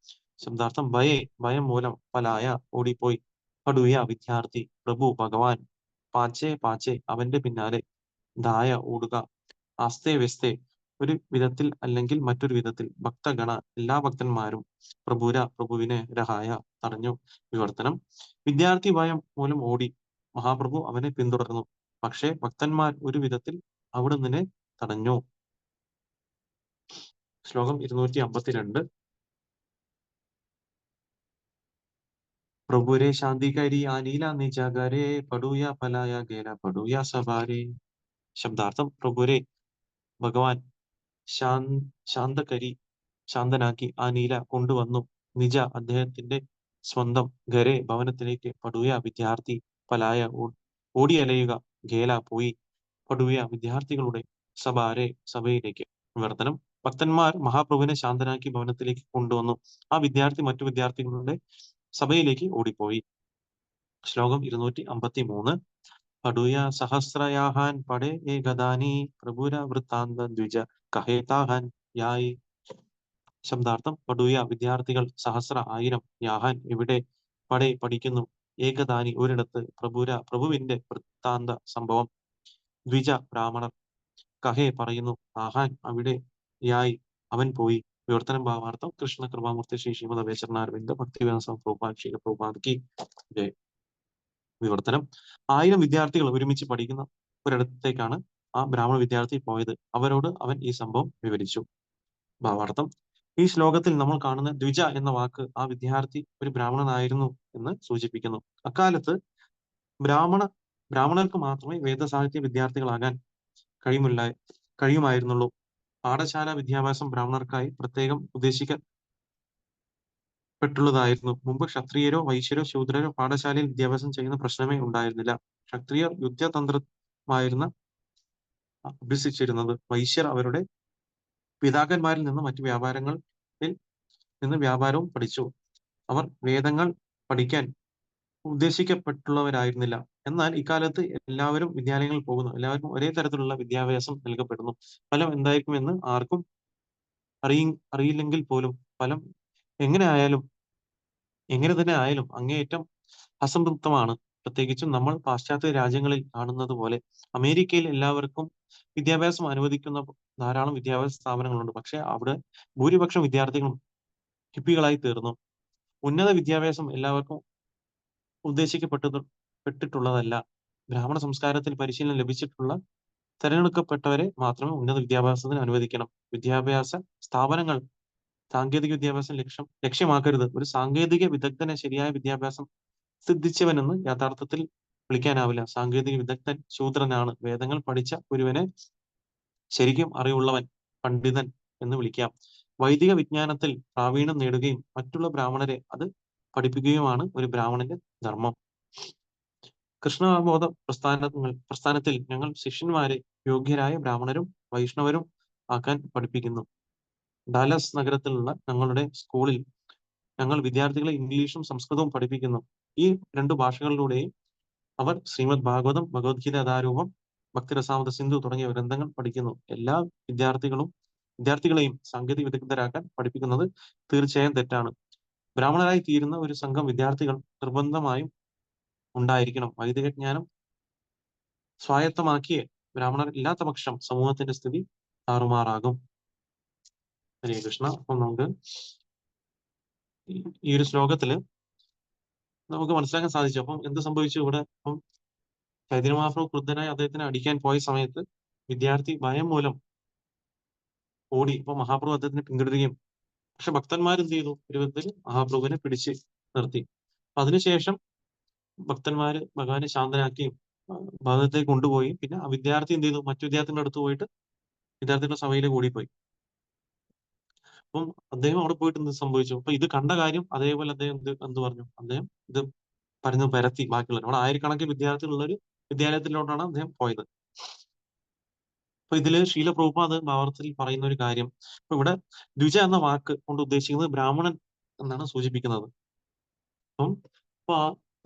ശബ്ദാർത്ഥം ഭയം മൂലം പലായ ഓടിപ്പോയി, പടുയ വിദ്യാർത്ഥി, പ്രഭു ഭഗവാൻ, പാച്ചേ പാച്ചേ അവന്റെ പിന്നാലെ, ദായ ഓടുക, ആസ്തേ വ്യസ്തേ ഒരു വിധത്തിൽ അല്ലെങ്കിൽ മറ്റൊരു വിധത്തിൽ, ഭക്തഗണ എല്ലാ ഭക്തന്മാരും, പ്രഭുവിനെ രഹായ തടഞ്ഞു. വിവർത്തനം: വിദ്യാർത്ഥി ഭയം മൂലം ഓടി, മഹാപ്രഭു അവനെ പിന്തുടർന്നു, പക്ഷേ ഭക്തന്മാർ ഒരു വിധത്തിൽ അവിടുന്ന് തടഞ്ഞു. ശ്ലോകം 252. പ്രഭുരെ ശാന്തികരി ആനീല നിജാഗരെ പടുയ പലായ ഗേല പടുയ സവാരെ. ശബ്ദാർത്ഥം: പ്രഭുരെ ഭഗവാൻ ശാന്തനാക്കി ആ നീല കൊണ്ടുവന്നു. നിജ അദ്ദേഹത്തിന്റെ സ്വന്തം ഗരെ ഭവനത്തിലേക്ക്, പടുയ വിദ്യാർത്ഥി, പലായ ഓടിയലയുക, ഗേല പോയി, പടുയ വിദ്യാർത്ഥികളുടെ, സഭാരെ സഭയിലേക്ക്. വിവർത്തനം: ഭക്തന്മാർ മഹാപ്രഭുവിനെ ശാന്തനാക്കി ഭവനത്തിലേക്ക് കൊണ്ടുവന്നു. ആ വിദ്യാർത്ഥി മറ്റു വിദ്യാർത്ഥികളുടെ സഭയിലേക്ക് ഓടിപ്പോയി. ശ്ലോകം 253. പടുയ സഹസ്രയാഹാൻ പടേ ഏകദാനി പ്രഭുര വൃത്താന്ത ദ്വിജ കഹേതാഹാൻ യായി. ശബ്ദാർത്ഥം: പടുയ വിദ്യാർത്ഥികൾ 1000 യാഹാൻ ഇവിടെ, പടേ പഠിക്കുന്നു, ഏകദാനി ഒരിടത്ത്, പ്രഭുവിന്റെ വൃത്താന്ത സംഭവം, ദ്വിജ ബ്രാഹ്മണർ, കഹേ പറയുന്നു, ആഹാൻ അവിടെ, യായി അവൻ പോയി. വിവർത്തനം ഭാവാർത്ഥം: കൃഷ്ണ കൃപാമൂർത്തി ശ്രീ ശ്രീമദ് അരവിന്ദ് ഭക്തിവേദ പ്രഭുപാദ് ജയ്. വിവർത്തനം: 1000 വിദ്യാർത്ഥികൾ ഒരുമിച്ച് പഠിക്കുന്ന ഒരിടത്തേക്കാണ് ആ ബ്രാഹ്മണ വിദ്യാർത്ഥി പോയത്. അവരോട് അവൻ ഈ സംഭവം വിവരിച്ചു. ഭാവാർത്ഥം: ഈ ശ്ലോകത്തിൽ നമ്മൾ കാണുന്ന ദ്വിജ എന്ന വാക്ക് ആ വിദ്യാർത്ഥി ഒരു ബ്രാഹ്മണനായിരുന്നു എന്ന് സൂചിപ്പിക്കുന്നു. അക്കാലത്ത് ബ്രാഹ്മണർക്ക് മാത്രമേ വേദസാഹിത്യ വിദ്യാർത്ഥികളാകാൻ കഴിയുമായിരുന്നുള്ളൂ. പാഠശാല വിദ്യാഭ്യാസം ബ്രാഹ്മണർക്കായി പ്രത്യേകം ഉദ്ദേശിക്കപ്പെട്ടുള്ളതായിരുന്നു. മുമ്പ് ക്ഷത്രിയരോ വൈശ്യരോ ശൂദ്രരോ പാഠശാലയിൽ വിദ്യാഭ്യാസം ചെയ്യുന്ന പ്രശ്നമേ ഉണ്ടായിരുന്നില്ല. ക്ഷത്രിയർ യുദ്ധതന്ത്രമായിരുന്നു അഭ്യസിച്ചിരുന്നത്. വൈശ്യർ അവരുടെ പിതാക്കന്മാരിൽ നിന്ന് മറ്റു വ്യാപാരങ്ങളിൽ നിന്ന് വ്യാപാരവും പഠിച്ചു. അവർ വേദങ്ങൾ പഠിക്കാൻ ഉദ്ദേശിക്കപ്പെട്ടുള്ളവരായിരുന്നില്ല. എന്നാൽ ഇക്കാലത്ത് എല്ലാവരും വിദ്യാലയങ്ങളിൽ പോകുന്നു. എല്ലാവർക്കും ഒരേ തരത്തിലുള്ള വിദ്യാഭ്യാസം നൽകപ്പെടുന്നു. ഫലം എന്തായിരിക്കുമെന്ന് ആർക്കും അറിയില്ലെങ്കിൽ പോലും ഫലം എങ്ങനെ ആയാലും എങ്ങനെ തന്നെ ആയാലും അങ്ങേയറ്റം അസംതൃപ്തമാണ്. പ്രത്യേകിച്ചും നമ്മൾ പാശ്ചാത്യ രാജ്യങ്ങളിൽ കാണുന്നത് പോലെ. അമേരിക്കയിൽ എല്ലാവർക്കും വിദ്യാഭ്യാസം അനുവദിക്കുന്ന ധാരാളം വിദ്യാഭ്യാസ സ്ഥാപനങ്ങളുണ്ട്. പക്ഷെ അവിടെ ഭൂരിപക്ഷം വിദ്യാർത്ഥികളും ഹിപ്പികളായി തീർന്നു. ഉന്നത വിദ്യാഭ്യാസം എല്ലാവർക്കും ഉദ്ദേശിക്കപ്പെട്ടിട്ടുള്ളതല്ല. ബ്രാഹ്മണ സംസ്കാരത്തിൽ പരിശീലനം ലഭിച്ചിട്ടുള്ള തെരഞ്ഞെടുക്കപ്പെട്ടവരെ മാത്രമേ ഉന്നത വിദ്യാഭ്യാസത്തിന് അനുവദിക്കണം. വിദ്യാഭ്യാസ സ്ഥാപനങ്ങൾ സാങ്കേതിക വിദ്യാഭ്യാസം ലക്ഷ്യമാക്കരുത്. ഒരു സാങ്കേതിക വിദഗ്ധനെ ശരിയായ വിദ്യാഭ്യാസം സിദ്ധിച്ചവനെന്ന് യഥാർത്ഥത്തിൽ വിളിക്കാനാവില്ല. സാങ്കേതിക വിദഗ്ധൻ ശൂദ്രനാണ്. വേദങ്ങൾ പഠിച്ച ഒരുവനെ ശരിക്കും അറിവുള്ളവൻ, പണ്ഡിതൻ എന്ന് വിളിക്കാം. വൈദിക വിജ്ഞാനത്തിൽ പ്രാവീണ്യം നേടുകയും മറ്റുള്ള ബ്രാഹ്മണരെ അത് പഠിപ്പിക്കുകയുമാണ് ഒരു ബ്രാഹ്മണന്റെ ധർമ്മം. കൃഷ്ണബോധ പ്രസ്ഥാനത്തിൽ ഞങ്ങൾ ശിഷ്യന്മാരെ യോഗ്യരായ ബ്രാഹ്മണരും വൈഷ്ണവരും ആക്കാൻ പഠിപ്പിക്കുന്നു. ഡാലസ് നഗരത്തിലുള്ള ഞങ്ങളുടെ സ്കൂളിൽ ഞങ്ങൾ വിദ്യാർത്ഥികളെ ഇംഗ്ലീഷും സംസ്കൃതവും പഠിപ്പിക്കുന്നു. ഈ 2 ഭാഷകളിലൂടെയും അവർ ശ്രീമദ് ഭാഗവതം, ഭഗവത്ഗീത യഥാരൂപം, ഭക്തിരസാമൃത സിന്ധു തുടങ്ങിയ ഗ്രന്ഥങ്ങൾ പഠിക്കുന്നു. എല്ലാ വിദ്യാർത്ഥികളെയും സാങ്കേതിക വിദഗ്ധരാക്കാൻ പഠിപ്പിക്കുന്നത് തീർച്ചയായും തെറ്റാണ്. ബ്രാഹ്മണരായി തീരുന്ന ഒരു സംഘം വിദ്യാർത്ഥികൾ നിർബന്ധമായും ഉണ്ടായിരിക്കണം. വൈദിക ജ്ഞാനം സ്വായത്തമാക്കിയ ബ്രാഹ്മണർ ഇല്ലാത്ത പക്ഷം സമൂഹത്തിന്റെ സ്ഥിതി താറുമാറാകും. ഹരേ കൃഷ്ണ. അപ്പം നമുക്ക് ഈ ഒരു ശ്ലോകത്തില് നമുക്ക് മനസ്സിലാക്കാൻ സാധിച്ചു. അപ്പം എന്ത് സംഭവിച്ചു ഇവിടെ? അപ്പം ചൈതന്യ മഹാപ്രഭു ക്രുദ്ധനായി അദ്ദേഹത്തിനെ അടിക്കാൻ പോയ സമയത്ത് വിദ്യാർത്ഥി ഭയം മൂലം ഓടി. അപ്പൊ മഹാപ്രഭു അദ്ദേഹത്തിനെ പിന്തുടരുകയും, പക്ഷെ ഭക്തന്മാർ എന്ത് ചെയ്തു? ഒരു വിധത്തിൽ മഹാപ്രഭുവിനെ പിടിച്ച് നിർത്തി. അപ്പൊ അതിനുശേഷം ഭക്തന്മാര് ഭഗവാനെ ശാന്തനാക്കുകയും ഭാഗത്തേക്ക് കൊണ്ടുപോയി. പിന്നെ ആ വിദ്യാർത്ഥി എന്ത് ചെയ്തു? മറ്റു വിദ്യാർത്ഥികളുടെ അടുത്ത് പോയിട്ട് വിദ്യാർത്ഥികളുടെ സഭയിലേക്ക് ഓടിപ്പോയി. അപ്പം അദ്ദേഹം അവിടെ പോയിട്ട് എന്ത് സംഭവിച്ചു? അപ്പൊ ഇത് കണ്ട കാര്യം അതേപോലെ അദ്ദേഹം എന്ത് പറഞ്ഞു? അദ്ദേഹം ഇത് പരത്തി ബാക്കിയുള്ളവർ. അവിടെ ആയിരക്കണക്കിന് വിദ്യാർത്ഥികളുള്ള ഒരു വിദ്യാലയത്തിലോട്ടാണ് അദ്ദേഹം പോയത്. അപ്പൊ ഇതില് ശീല പ്രഭുപാദ് ഭാവാർത്ഥത്തിൽ പറയുന്ന ഒരു കാര്യം, ഇപ്പൊ ഇവിടെ ദ്വിജ എന്ന വാക്ക് കൊണ്ട് ഉദ്ദേശിക്കുന്നത് ബ്രാഹ്മണൻ എന്നാണ് സൂചിപ്പിക്കുന്നത്. അപ്പം അപ്പൊ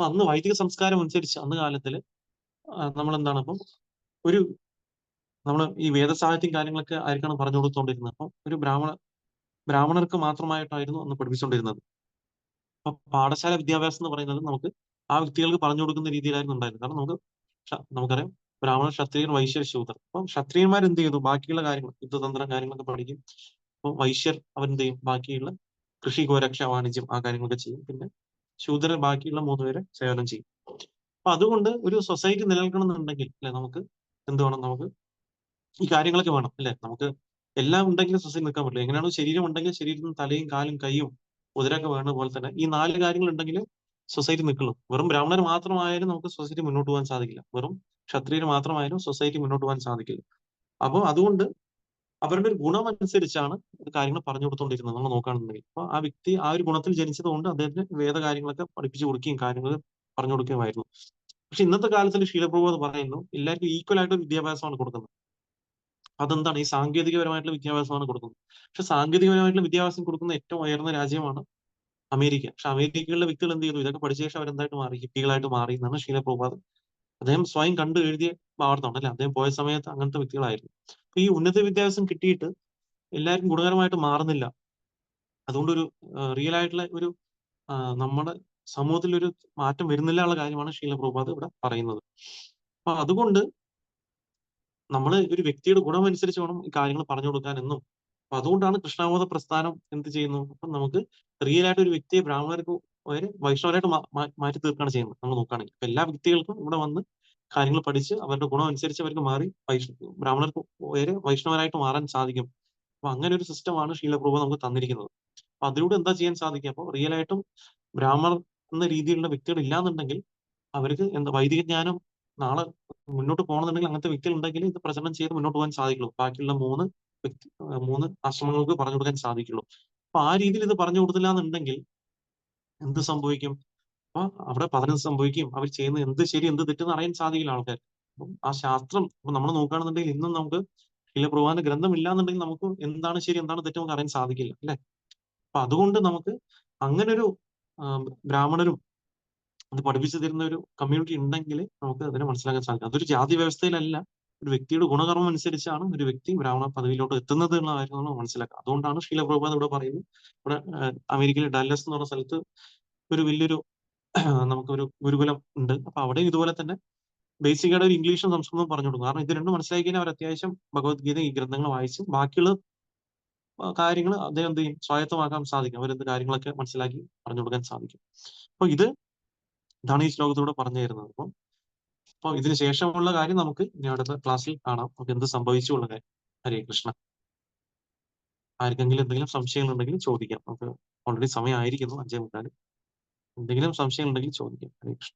അന്ന് വൈദിക സംസ്കാരം അനുസരിച്ച് അന്ന് കാലത്തില് നമ്മൾ എന്താണ് അപ്പം ഒരു നമ്മൾ ഈ വേദസാഹിത്യം കാര്യങ്ങളൊക്കെ ആയിരിക്കണം പറഞ്ഞു കൊടുത്തോണ്ടിരുന്നത്. അപ്പം ഒരു ബ്രാഹ്മണർക്ക് മാത്രമായിട്ടായിരുന്നു അന്ന് പഠിപ്പിച്ചുകൊണ്ടിരുന്നത്. അപ്പൊ പാഠശാല വിദ്യാഭ്യാസം എന്ന് പറയുന്നത് നമുക്ക് ആ വ്യക്തികൾക്ക് പറഞ്ഞു കൊടുക്കുന്ന രീതിയിലായിരുന്നു ഉണ്ടായിരുന്നത്. കാരണം നമുക്കറിയാം ബ്രാഹ്മണ, ക്ഷത്രിയൻ, വൈശ്യർ, ശൂദ്രർ. അപ്പം ക്ഷത്രിയന്മാർ എന്ത് ചെയ്തു? ബാക്കിയുള്ള കാര്യങ്ങൾ, യുദ്ധതന്ത്രം കാര്യങ്ങളൊക്കെ പഠിക്കും. അപ്പം വൈശ്യർ അവരെന്ത് ചെയ്യും? ബാക്കിയുള്ള കൃഷി, ഗോരക്ഷ, വാണിജ്യം ആ കാര്യങ്ങളൊക്കെ ചെയ്യും. പിന്നെ ശൂദ്രർ ബാക്കിയുള്ള 3 പേരെ സേവനം ചെയ്യും. അപ്പൊ അതുകൊണ്ട് ഒരു സൊസൈറ്റി നിലനിൽക്കണമെന്നുണ്ടെങ്കിൽ അല്ലെ നമുക്ക് എന്ത് വേണം? നമുക്ക് ഈ കാര്യങ്ങളൊക്കെ വേണം അല്ലെ? നമുക്ക് എല്ലാം ഉണ്ടെങ്കിൽ സൊസൈറ്റി നിൽക്കാൻ പറ്റില്ല. എങ്ങനെയാണോ ശരീരം ഉണ്ടെങ്കിൽ ശരീരത്തിന് തലയും കാലും കൈയും ഉദരമൊക്കെ വേണ്ട പോലെ തന്നെ ഈ 4 കാര്യങ്ങൾ ഉണ്ടെങ്കിൽ സൊസൈറ്റി നിൽക്കുള്ളൂ. വെറും ബ്രാഹ്മണർ മാത്രമായാലും നമുക്ക് സൊസൈറ്റി മുന്നോട്ട് പോകാൻ സാധിക്കില്ല. വെറും ക്ഷത്രിയർ മാത്രമായാലും സൊസൈറ്റി മുന്നോട്ട് പോകാൻ സാധിക്കില്ല. അപ്പോൾ അതുകൊണ്ട് അവരുടെ ഒരു ഗുണം അനുസരിച്ചാണ് കാര്യങ്ങൾ പറഞ്ഞു കൊടുത്തുകൊണ്ടിരുന്നത് നമ്മൾ നോക്കുകയാണെന്നുണ്ടെങ്കിൽ. അപ്പൊ ആ വ്യക്തി ആ ഒരു ഗുണത്തിൽ ജനിച്ചത് കൊണ്ട് അദ്ദേഹത്തിന് വേദ കാര്യങ്ങളൊക്കെ പഠിപ്പിച്ചു കൊടുക്കുകയും കാര്യങ്ങൾ പറഞ്ഞു കൊടുക്കുകയുമായിരുന്നു. പക്ഷെ ഇന്നത്തെ കാലത്തിൽ ശീലപ്രഭു പറയുന്നു എല്ലാവർക്കും ഈക്വൽ ആയിട്ട് ഒരു വിദ്യാഭ്യാസമാണ് കൊടുക്കുന്നത്. അതെന്താണ്? ഈ സാങ്കേതികപരമായിട്ടുള്ള വിദ്യാഭ്യാസമാണ് കൊടുക്കുന്നത്. പക്ഷെ സാങ്കേതികപരമായിട്ടുള്ള വിദ്യാഭ്യാസം കൊടുക്കുന്ന ഏറ്റവും ഉയർന്ന രാജ്യമാണ് അമേരിക്ക. പക്ഷെ അമേരിക്കയിലെ വ്യക്തികൾ എന്ത് ചെയ്തു? ഇതൊക്കെ പഠിച്ച ശേഷം അവരെന്തായിട്ട് മാറി? ഹിപ്പികളായിട്ട് മാറി എന്നാണ് ശീലപ്രഭുപാദ് അദ്ദേഹം സ്വയം കണ്ടു എഴുതിയ ഭാഗത്താണ് അല്ലെ? അദ്ദേഹം പോയ സമയത്ത് അങ്ങനത്തെ വ്യക്തികളായിരുന്നു. അപ്പൊ ഈ ഉന്നത വിദ്യാഭ്യാസം കിട്ടിയിട്ട് എല്ലാവർക്കും ഗുണകരമായിട്ട് മാറുന്നില്ല. അതുകൊണ്ടൊരു റിയൽ ആയിട്ടുള്ള ഒരു നമ്മുടെ സമൂഹത്തിൽ ഒരു മാറ്റം വരുന്നില്ല ഉള്ള കാര്യമാണ് ശീലപ്രഭുപാദ് ഇവിടെ പറയുന്നത്. അപ്പൊ അതുകൊണ്ട് നമ്മൾ ഒരു വ്യക്തിയുടെ ഗുണം അനുസരിച്ച് വേണം ഈ കാര്യങ്ങൾ പറഞ്ഞു കൊടുക്കാൻ എന്നും. അപ്പൊ അതുകൊണ്ടാണ് കൃഷ്ണബോധ പ്രസ്ഥാനം എന്ത് ചെയ്യുന്നു? അപ്പൊ നമുക്ക് റിയൽ ആയിട്ട് ഒരു വ്യക്തിയെ ബ്രാഹ്മണർക്ക് വൈഷ്ണവരായിട്ട് മാറ്റി തീർക്കുകയാണ് ചെയ്യുന്നത് നമ്മൾ നോക്കുകയാണെങ്കിൽ. അപ്പൊ എല്ലാ വ്യക്തികൾക്കും ഇവിടെ വന്ന് കാര്യങ്ങൾ പഠിച്ച് അവരുടെ ഗുണം അനുസരിച്ച് അവർക്ക് മാറി ബ്രാഹ്മണർക്ക് വൈഷ്ണവരായിട്ട് മാറാൻ സാധിക്കും. അപ്പൊ അങ്ങനെ ഒരു സിസ്റ്റമാണ് ശീലപ്രഭു നമുക്ക് തന്നിരിക്കുന്നത്. അപ്പൊ അതിലൂടെ എന്താ ചെയ്യാൻ സാധിക്കുക? അപ്പൊ റിയൽ ആയിട്ടും ബ്രാഹ്മണർ എന്ന രീതിയിലുള്ള വ്യക്തികൾ ഇല്ലാന്നുണ്ടെങ്കിൽ അവർക്ക് എന്താ വൈദിക ജ്ഞാനം നാളെ മുന്നോട്ട് പോകണമെന്നുണ്ടെങ്കിൽ അങ്ങനത്തെ വ്യക്തികൾ ഉണ്ടെങ്കിൽ ഇത് പ്രചരണം ചെയ്ത് മുന്നോട്ട് പോകാൻ സാധിക്കുള്ളൂ. ബാക്കിയുള്ള 3 മൂന്ന് ആശ്രമങ്ങൾക്ക് പറഞ്ഞു കൊടുക്കാൻ സാധിക്കുള്ളൂ. അപ്പൊ ആ രീതിയിൽ ഇത് പറഞ്ഞു കൊടുത്തില്ല എന്നുണ്ടെങ്കിൽ എന്ത് സംഭവിക്കും? അപ്പൊ അവിടെ പതനം സംഭവിക്കും. അവർ ചെയ്യുന്ന എന്ത് ശരി എന്ത് തെറ്റെന്ന് അറിയാൻ സാധിക്കില്ല ആൾക്കാർ. അപ്പം ആ ശാസ്ത്രം ഇപ്പൊ നമ്മൾ നോക്കുകയാണെന്നുണ്ടെങ്കിൽ ഇന്നും നമുക്ക് ശീലപ്രഭുവിന്റെ ഗ്രന്ഥം ഇല്ലാന്നുണ്ടെങ്കിൽ നമുക്ക് എന്താണ് ശരി എന്താണ് തെറ്റ് നമുക്ക് അറിയാൻ സാധിക്കില്ല, അല്ലെ? അപ്പൊ അതുകൊണ്ട് നമുക്ക് അങ്ങനൊരു ബ്രാഹ്മണരും അത് പഠിപ്പിച്ചു തരുന്ന ഒരു കമ്മ്യൂണിറ്റി ഉണ്ടെങ്കിൽ നമുക്ക് അതിനെ മനസ്സിലാക്കാൻ സാധിക്കും. അതൊരു ജാതി വ്യവസ്ഥയിലല്ല, ഒരു വ്യക്തിയുടെ ഗുണകർമ്മം അനുസരിച്ചാണ് ഒരു വ്യക്തി ബ്രാഹ്മണ പദവിയിലോട്ട് എത്തുന്നത് എന്നുള്ള കാര്യം നമ്മൾ മനസ്സിലാക്കുക. അതുകൊണ്ടാണ് ശീല പ്രഭുപാദ് ഇവിടെ പറയുന്നത്. ഇവിടെ അമേരിക്കയിലെ ഡല്ലസ് എന്ന് പറഞ്ഞ സ്ഥലത്ത് ഒരു വലിയൊരു നമുക്കൊരു ഗുരുകുലം ഉണ്ട്. അപ്പൊ അവിടെ ഇതുപോലെ തന്നെ ബേസിക് ആയിട്ട് ഒരു ഇംഗ്ലീഷും സംസ്കൃതവും പറഞ്ഞു കൊടുക്കും. കാരണം ഇത് രണ്ടും മനസ്സിലാക്കി കഴിഞ്ഞാൽ അവർ അത്യാവശ്യം ഭഗവത്ഗീത ഈ ഗ്രന്ഥങ്ങൾ വായിച്ച് ബാക്കിയുള്ള കാര്യങ്ങൾ അദ്ദേഹം എന്ത് ചെയ്യും, സ്വായത്തമാക്കാൻ സാധിക്കും. അവരെന്ത് കാര്യങ്ങളൊക്കെ മനസ്സിലാക്കി പറഞ്ഞു കൊടുക്കാൻ സാധിക്കും. അപ്പൊ ഇതാണ് ഈ ശ്ലോകത്തിലൂടെ പറഞ്ഞു തരുന്നത്. അപ്പൊ ഇതിന് ശേഷമുള്ള കാര്യം നമുക്ക് ഇനി അടുത്ത ക്ലാസ്സിൽ കാണാം. നമുക്ക് എന്ത് സംഭവിച്ചു ഉള്ള കാര്യം. ഹരേ കൃഷ്ണ. ആർക്കെങ്കിലും എന്തെങ്കിലും സംശയങ്ങൾ ഉണ്ടെങ്കിൽ ചോദിക്കാം. നമുക്ക് ഓൾറെഡി സമയമായിരിക്കുന്നു, 5:45. എന്തെങ്കിലും സംശയം ഉണ്ടെങ്കിൽ ചോദിക്കാം. ഹരേ കൃഷ്ണ.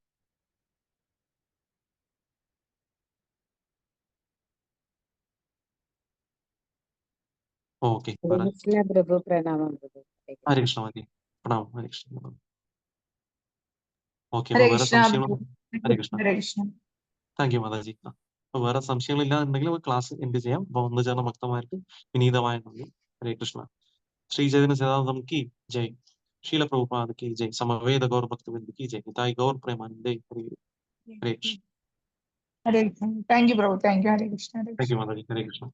ഓക്കെ, ഹരേ കൃഷ്ണ പ്രഭു, പ്രണാമം പ്രഭു. ഹരേ കൃഷ്ണ. മതി, പ്രണാമം. ഹരേ കൃഷ്ണ. ഓക്കെ, അപ്പൊ ഹരേ വേറെ കൃഷ്ണ സംശയങ്ങൾ? ഹരേ കൃഷ്ണ. ഹരേ കൃഷ്ണ. Thank you Mataji. അപ്പൊ വേറെ സംശയങ്ങളില്ലാന്നുണ്ടെങ്കിൽ ക്ലാസ് എൻഡ് ചെയ്യാം. അപ്പൊ വന്നു ചേർന്ന ഭക്തന്മാർക്ക് വിനീതമായ നന്ദി. ഹരേ കൃഷ്ണ. ശ്രീ ചൈതന്യ സദാനന്ദം की जय, शील प्रभुपाद की जय, समवेद गौर भक्तवृंद की जय, निताई गौर प्रेमानंदे। Hare Hare Krishna. Hare Krishna. Thank you Prabhu, thank you. Hare Krishna, Hare thank Krishna. You Mata ji. Hare Krishna.